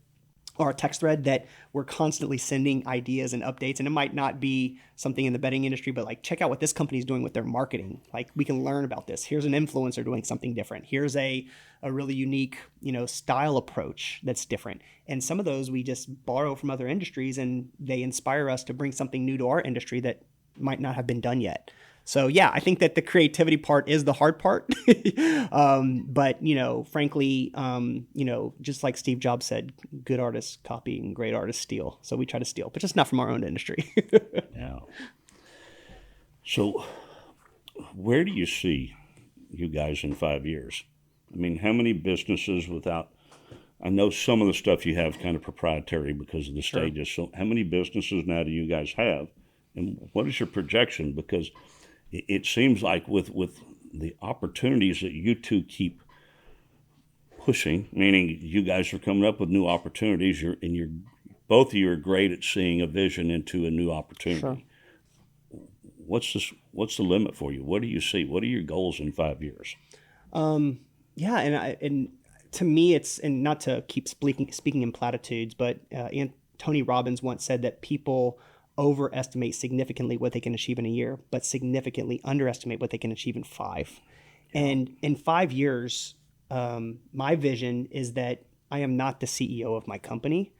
or a text thread that we're constantly sending ideas and updates. And it might not be something in the bedding industry, but like, check out what this company is doing with their marketing. Like, we can learn about this. Here's an influencer doing something different. Here's a really unique, style approach that's different. And some of those we just borrow from other industries, and they inspire us to bring something new to our industry that might not have been done yet. So yeah, I think that the creativity part is the hard part. But frankly, just like Steve Jobs said, good artists copy and great artists steal. So we try to steal, but just not from our own industry. Yeah. So where do you see you guys in 5 years? I mean, how many businesses without, I know some of the stuff you have is kind of proprietary because of the stages. So how many businesses now do you guys have? And what is your projection? Because it seems like with the opportunities that you two keep pushing, meaning you guys are coming up with new opportunities, you're both of you are great at seeing a vision into a new opportunity. Sure. What's the limit for you? What do you see? What are your goals in 5 years? Yeah, and to me, it's, and not to keep speaking in platitudes, but Tony Robbins once said that people overestimate significantly what they can achieve in a year, but significantly underestimate what they can achieve in 5. Yeah. And in 5 years, my vision is that I am not the CEO of my company,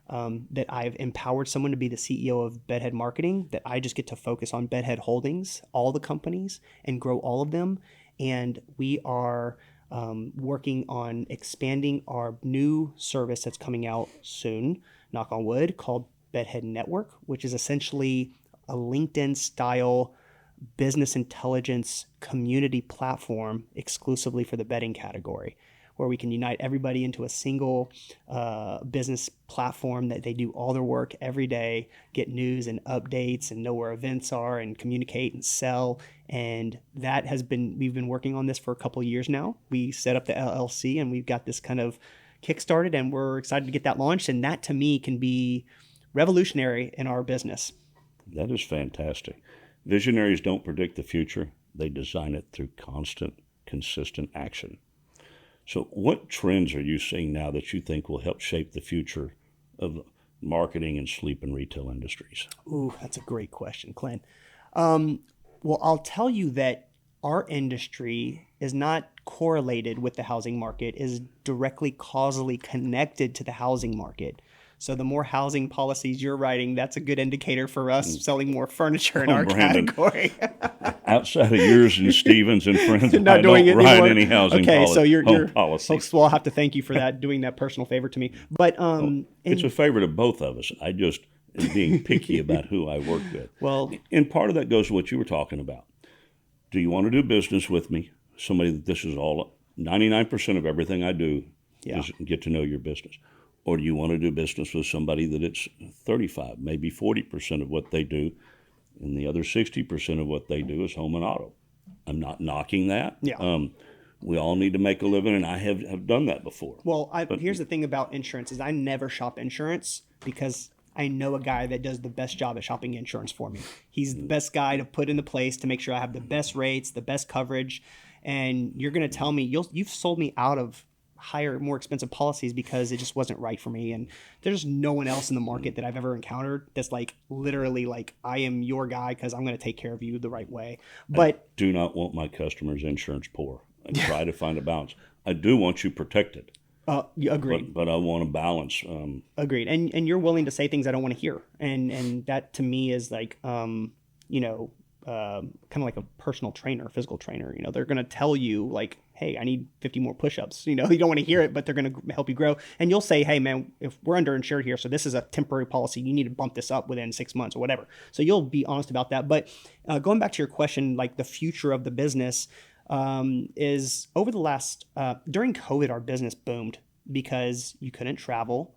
that I've empowered someone to be the CEO of Bedhead Marketing, that I just get to focus on Bedhead Holdings, all the companies, and grow all of them. And we are working on expanding our new service that's coming out soon, knock on wood, called Bedhead Network, which is essentially a LinkedIn style business intelligence community platform exclusively for the bedding category, where we can unite everybody into a single business platform that they do all their work every day, get news and updates and know where events are and communicate and sell. And that has been, we've been working on this for a couple of years now. We set up the LLC and we've got this kind of kickstarted, and we're excited to get that launched. And that to me can be revolutionary in our business. That is fantastic. Visionaries don't predict the future. They design it through constant, consistent action. So what trends are you seeing now that you think will help shape the future of marketing and sleep and retail industries? Ooh, that's a great question, Clint. Well, I'll tell you that our industry is not correlated with the housing market, is directly causally connected to the housing market. So the more housing policies you're writing, that's a good indicator for us selling more furniture in our Brandon, category. Outside of yours and Stevens and friends, You're not I doing don't it write anymore. any housing Okay, so you're policies. folks will have to thank you for that, doing that personal favor to me. But It's a favor to both of us. I just am being picky about who I work with. Well, and part of that goes to what you were talking about. Do you want to do business with me? Somebody that this is all 99% of everything I do is get to know your business. Or do you want to do business with somebody that it's 35, maybe 40% of what they do, and the other 60% of what they do is home and auto? I'm not knocking that. Yeah. We all need to make a living, and I have done that before. Well, here's the thing about insurance is I never shop insurance because I know a guy that does the best job at shopping insurance for me. He's the best guy to put into place to make sure I have the best rates, the best coverage. And you're going to tell me, you've sold me out of higher, more expensive policies because it just wasn't right for me. And there's no one else in the market that I've ever encountered that's like literally like, I am your guy because I'm going to take care of you the right way. But I do not want my customers' insurance poor. I try to find a balance. I do want you protected. Agreed. But I want a balance. Agreed. And you're willing to say things I don't want to hear. And that to me is like, kind of like a personal trainer, physical trainer. They're going to tell you like, hey, I need 50 more push-ups. You don't want to hear it, but they're going to help you grow. And you'll say, hey, man, if we're underinsured here, so this is a temporary policy, you need to bump this up within 6 months or whatever. So you'll be honest about that. But going back to your question, like the future of the business is over the last, during COVID, our business boomed because you couldn't travel.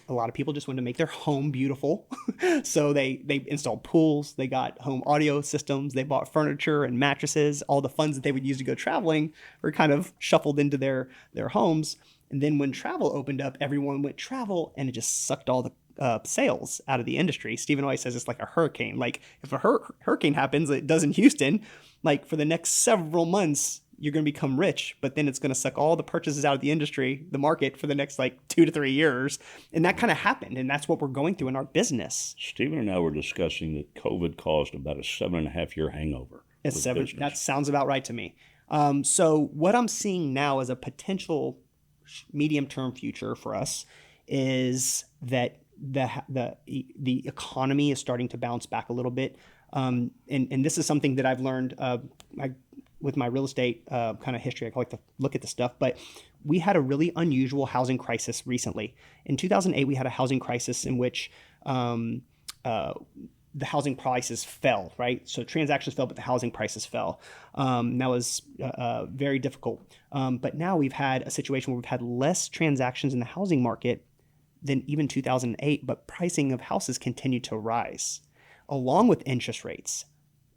A lot of people just wanted to make their home beautiful. So they installed pools, they got home audio systems, they bought furniture and mattresses. All the funds that they would use to go traveling were kind of shuffled into their homes. And then when travel opened up, everyone went travel, and it just sucked all the sales out of the industry. Stephen always says it's like a hurricane. Like if a hurricane happens, it does in Houston, like for the next several months, you're going to become rich, but then it's going to suck all the purchases out of the industry, the market, for the next like 2 to 3 years. And that kind of happened. And that's what we're going through in our business. Stephen and I were discussing that COVID caused about a 7.5 year hangover. It's 7. That sounds about right to me. So what I'm seeing now as a potential medium-term future for us is that the economy is starting to bounce back a little bit. And this is something that I've learned with my real estate kind of history. I like to look at the stuff, but we had a really unusual housing crisis recently. In 2008, we had a housing crisis in which the housing prices fell, right? So transactions fell, but the housing prices fell. That was very difficult. But now we've had a situation where we've had less transactions in the housing market than even 2008, but pricing of houses continued to rise along with interest rates.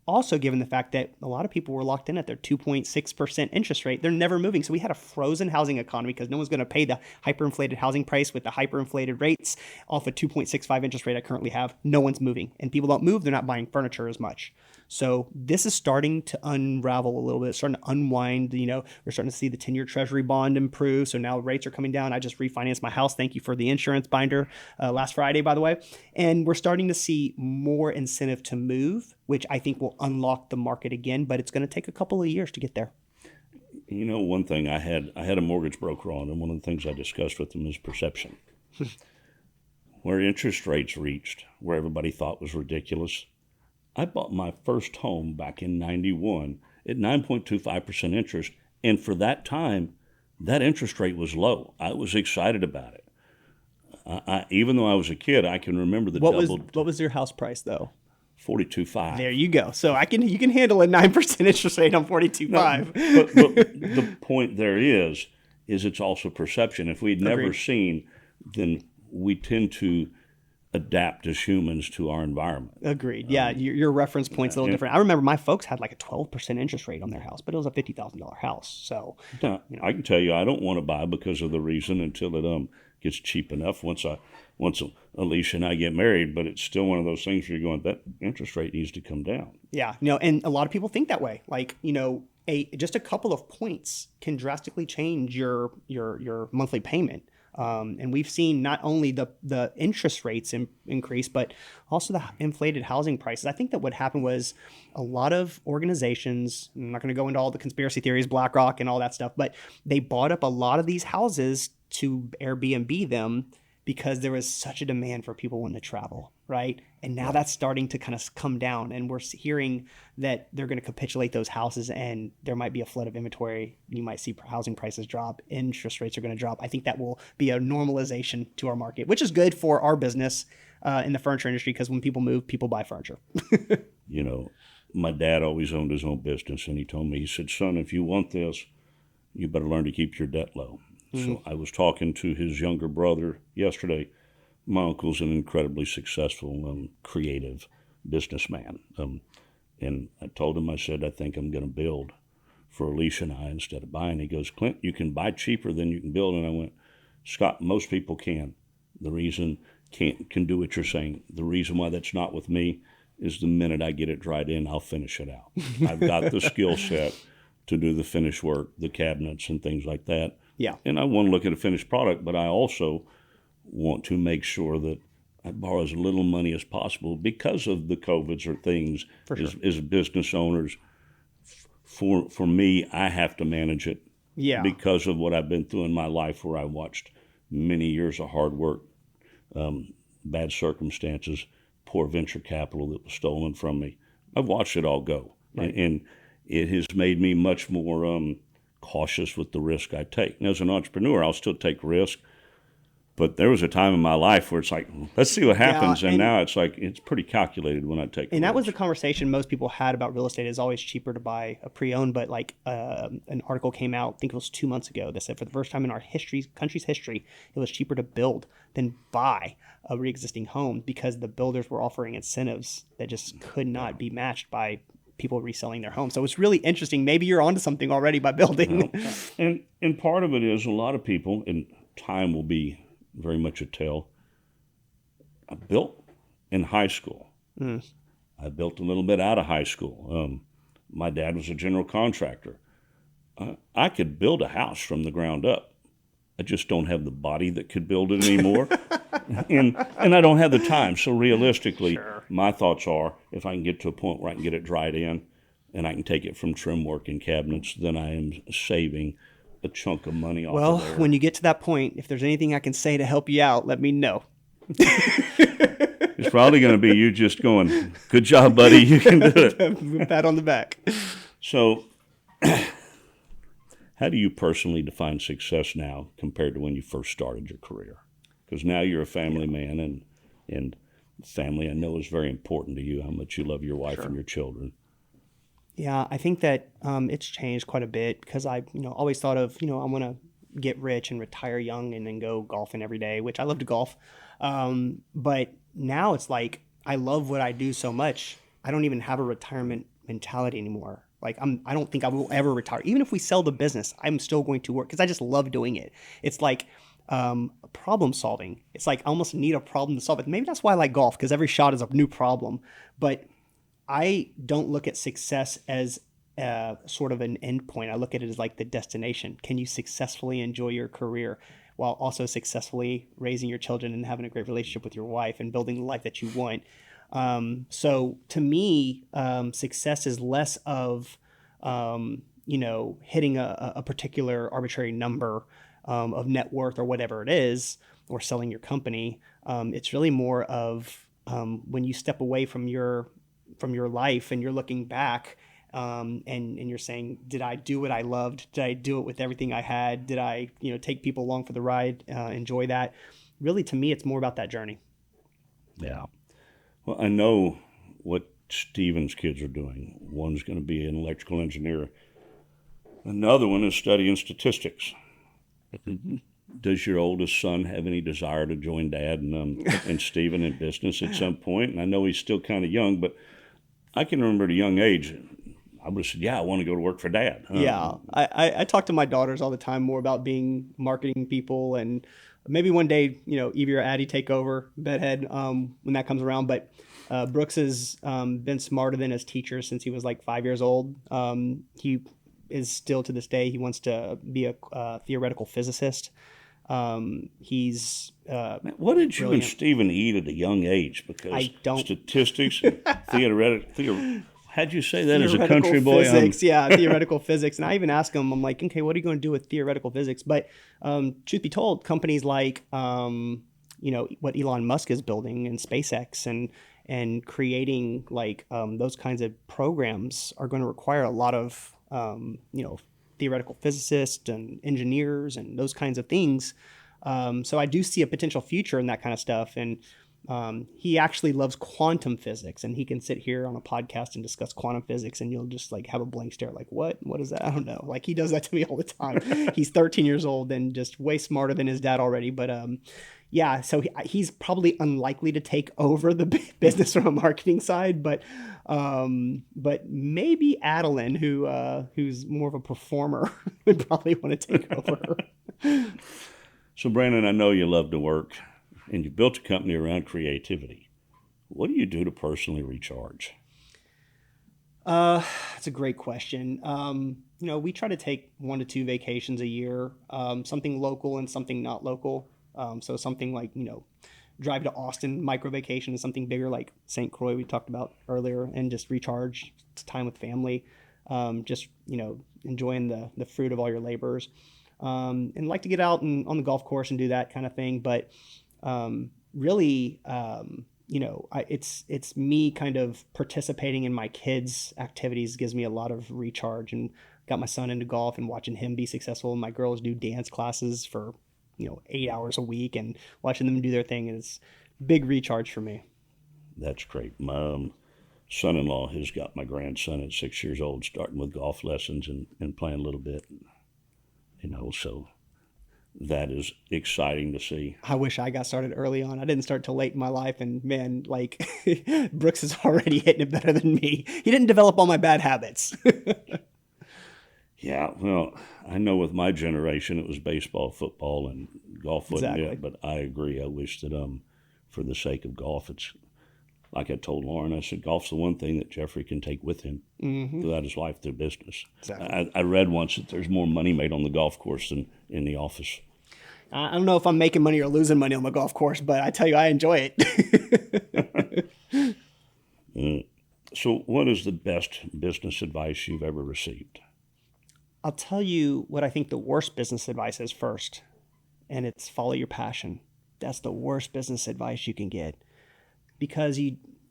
Also, given the fact that a lot of people were locked in at their 2.6% interest rate, they're never moving. So we had a frozen housing economy because no one's going to pay the hyperinflated housing price with the hyperinflated rates off a 2.65 interest rate I currently have. No one's moving. And people don't move, they're not buying furniture as much. So this is starting to unravel a little bit. It's starting to unwind. We're starting to see the 10-year Treasury bond improve. So now rates are coming down. I just refinanced my house. Thank you for the insurance binder last Friday, by the way. And we're starting to see more incentive to move, which I think will unlock the market again. But it's going to take a couple of years to get there. One thing I had a mortgage broker on, and one of the things I discussed with him is perception. Where interest rates reached, where everybody thought was ridiculous. I bought my first home back in 91 at 9.25% interest, and for that time, that interest rate was low. I was excited about it. Even though I was a kid, I can remember the What was your house price though? 42.5. There you go. So you can handle a 9% interest rate on 42.5. No, but the point there is it's also perception. If we'd never seen, then we tend to adapt as humans to our environment. Agreed. Yeah, your reference point's a little different. I remember my folks had like a 12% interest rate on their house, but it was a $50,000 house. So I can tell you, I don't want to buy because of the reason until it gets cheap enough. Once Alicia and I get married, but it's still one of those things where you're going, that interest rate needs to come down. Yeah, and a lot of people think that way. Like just a couple of points can drastically change your monthly payment. And we've seen not only the interest rates increase, but also the inflated housing prices. I think that what happened was a lot of organizations, I'm not going to go into all the conspiracy theories, BlackRock and all that stuff, but they bought up a lot of these houses to Airbnb them because there was such a demand for people wanting to travel, right? And now that's starting to kind of come down, and we're hearing that they're going to capitulate those houses, and there might be a flood of inventory. You might see housing prices drop, interest rates are going to drop. I think that will be a normalization to our market, which is good for our business in the furniture industry, because when people move, people buy furniture. My dad always owned his own business, and he told me, he said, son, if you want this, you better learn to keep your debt low. So I was talking to his younger brother yesterday. My uncle's an incredibly successful, creative businessman. And I told him, I said, I think I'm going to build for Alicia and I instead of buying. He goes, Clint, you can buy cheaper than you can build. And I went, Scott, most people can. The reason can do what you're saying. The reason why that's not with me is the minute I get it dried in, I'll finish it out. I've got the skill set to do the finish work, the cabinets and things like that. Yeah. And I want to look at a finished product, but I also want to make sure that I borrow as little money as possible because of the COVIDs or things. For sure. As business owners. For me, I have to manage it. Yeah. Because of what I've been through in my life, where I watched many years of hard work, bad circumstances, poor venture capital that was stolen from me. I've watched it all go. Right. And it has made me much more cautious with the risk I take. And as an entrepreneur, I'll still take risk. But there was a time in my life where it's like, let's see what happens. And now it's like, it's pretty calculated when I take. And that was the conversation most people had about real estate. It's always cheaper to buy a pre-owned. But like an article came out, I think it was 2 months ago, that said for the first time in our country's history, it was cheaper to build than buy a re-existing home, because the builders were offering incentives that just could not be matched by people reselling their home. So it's really interesting. Maybe you're onto something already by building. And part of it is a lot of people, and time will be very much a tell. I built in high school. I built a little bit out of high school. My dad was a general contractor. I could build a house from the ground up. I just don't have the body that could build it anymore. and I don't have the time. So realistically, my thoughts are, if I can get to a point where I can get it dried in and I can take it from trim work and cabinets, then I am saving a chunk of money off of there. When you get to that point, if there's anything I can say to help you out, let me know. It's probably going to be you just going, good job, buddy, you can do it. Pat on the back. So how do you personally define success now compared to when you first started your career? Because now you're a family man, and Family, I know, is very important to you, how much you love your wife Sure. and your children. Yeah, I think that it's changed quite a bit because I, always thought of, I want to get rich and retire young and then go golfing every day, which I love to golf. But now it's like I love what I do so much. I don't even have a retirement mentality anymore. Like I don't think I will ever retire. Even if we sell the business, I'm still going to work because I just love doing it. It's like problem solving. It's like I almost need a problem to solve it. Maybe that's why I like golf because every shot is a new problem. But I don't look at success as sort of an end point. I look at it as like the destination. Can you successfully enjoy your career while also successfully raising your children and having a great relationship with your wife and building the life that you want? So to me, success is less of, hitting a particular arbitrary number of net worth or whatever it is, or selling your company. It's really more of when you step away from your life and you're looking back and you're saying, did I do what I loved? Did I do it with everything I had? Did I, take people along for the ride, enjoy that? Really, to me, it's more about that journey. Yeah. Well, I know what Stephen's kids are doing. One's going to be an electrical engineer. Another one is studying statistics. Does your oldest son have any desire to join Dad and Stephen in business at some point? And I know he's still kind of young, but I can remember at a young age, I would have said, yeah, I want to go to work for Dad. Yeah, I talk to my daughters all the time more about being marketing people, and maybe one day, Evie or Addie take over Bedhead when that comes around. But Brooks has been smarter than his teacher since he was like 5 years old. He is still to this day, he wants to be a theoretical physicist. He's what did you brilliant. and Stephen eat at a young age? Because I don't- statistics and how'd you say that as a Theoretical country boy? physics, theoretical physics. And I even ask him, I'm like, okay, what are you going to do with theoretical physics? But truth be told, companies like, what Elon Musk is building and SpaceX and creating like those kinds of programs are going to require a lot of, theoretical physicists and engineers and those kinds of things. So I do see a potential future in that kind of stuff. And he actually loves quantum physics, and he can sit here on a podcast and discuss quantum physics, and you'll just like have a blank stare, like, what is that? I don't know. Like, he does that to me all the time. He's 13 years old and just way smarter than his dad already. But yeah, so he's probably unlikely to take over the business from a marketing side, but maybe Adeline, who's more of a performer, would probably want to take over. So, Brandon, I know you love to work, and you built a company around creativity. What do you do to personally recharge? That's a great question. We try to take 1 to 2 vacations a year, something local and something not local. So something like, drive to Austin, micro vacation, and something bigger like St. Croix we talked about earlier, and just recharge, time with family, just, enjoying the fruit of all your labors. And like to get out and on the golf course and do that kind of thing. But really, it's me kind of participating in my kids' activities gives me a lot of recharge, and got my son into golf and watching him be successful. And my girls do dance classes for, 8 hours a week, and watching them do their thing is big recharge for me. That's great. My son-in-law has got my grandson at 6 years old starting with golf lessons and playing a little bit, so that is exciting to see. I wish I got started early on. I didn't start till late in my life, and man, like Brooks is already hitting it better than me. He didn't develop all my bad habits. Yeah, well, I know with my generation it was baseball, football, and golf wasn't Exactly. it, but I agree. I wish that for the sake of golf, it's like I told Lauren, I said, golf's the one thing that Jeffrey can take with him throughout his life through business. Exactly. I read once that there's more money made on the golf course than in the office. I don't know if I'm making money or losing money on the golf course, but I tell you, I enjoy it. So what is the best business advice you've ever received? I'll tell you what I think the worst business advice is first, and it's follow your passion. That's the worst business advice you can get, because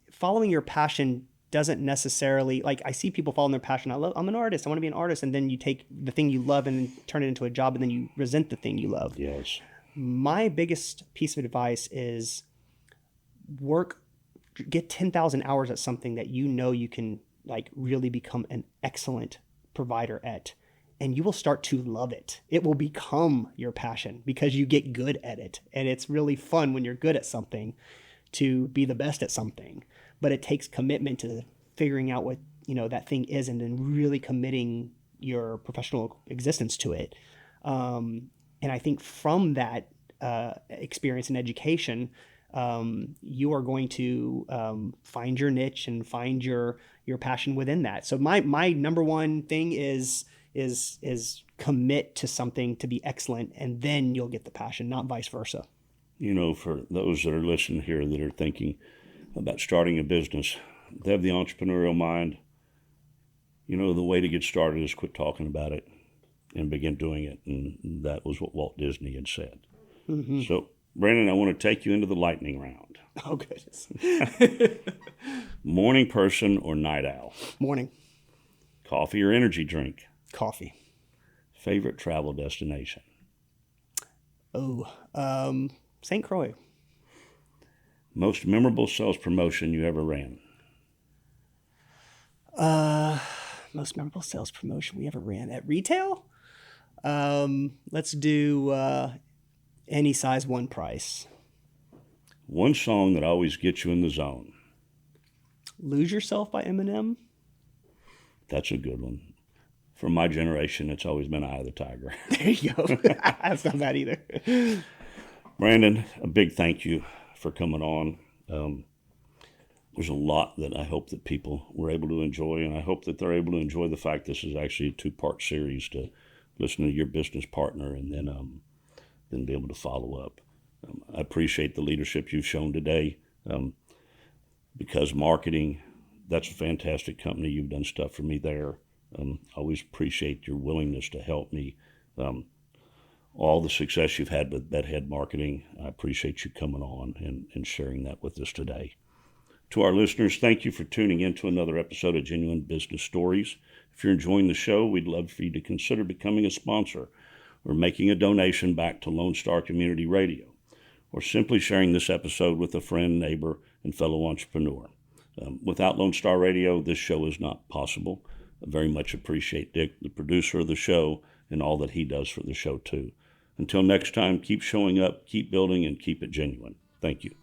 following your passion doesn't necessarily, like, I see people following their passion. I'm an artist. I want to be an artist. And then you take the thing you love and turn it into a job, and then you resent the thing you love. Yes. My biggest piece of advice is work get 10,000 hours at something that you know you can like really become an excellent provider at, and you will start to love it. It will become your passion because you get good at it. And it's really fun when you're good at something to be the best at something. But it takes commitment to figuring out what, that thing is, and then really committing your professional existence to it. And I think from that experience and education, you are going to find your niche and find your passion within that. So my number one thing is commit to something to be excellent, and then you'll get the passion, not vice versa. For those that are listening here that are thinking about starting a business, they have the entrepreneurial mind. The way to get started is quit talking about it and begin doing it. And that was what Walt Disney had said. Mm-hmm. So, Brandon, I want to take you into the lightning round. Oh, goodness. Morning person or night owl? Morning. Coffee or energy drink? Coffee. Favorite travel destination? St. Croix. Most memorable sales promotion you ever ran? Most memorable sales promotion we ever ran at retail? Let's do any size, one price. One song that always gets you in the zone? Lose Yourself by Eminem. That's a good one. For my generation, it's always been Eye of the Tiger. There you go. That's not bad either. Brandon, a big thank you for coming on. There's a lot that I hope that people were able to enjoy, and I hope that they're able to enjoy the fact this is actually a 2-part series to listen to your business partner and then be able to follow up. I appreciate the leadership you've shown today, because marketing, that's a fantastic company. You've done stuff for me there. I always appreciate your willingness to help me. All the success you've had with Bedhead Marketing, I appreciate you coming on and sharing that with us today. To our listeners, thank you for tuning in to another episode of Genuine Business Stories. If you're enjoying the show, we'd love for you to consider becoming a sponsor or making a donation back to Lone Star Community Radio, or simply sharing this episode with a friend, neighbor, and fellow entrepreneur. Without Lone Star Radio, this show is not possible. I very much appreciate Dick, the producer of the show, and all that he does for the show, too. Until next time, keep showing up, keep building, and keep it genuine. Thank you.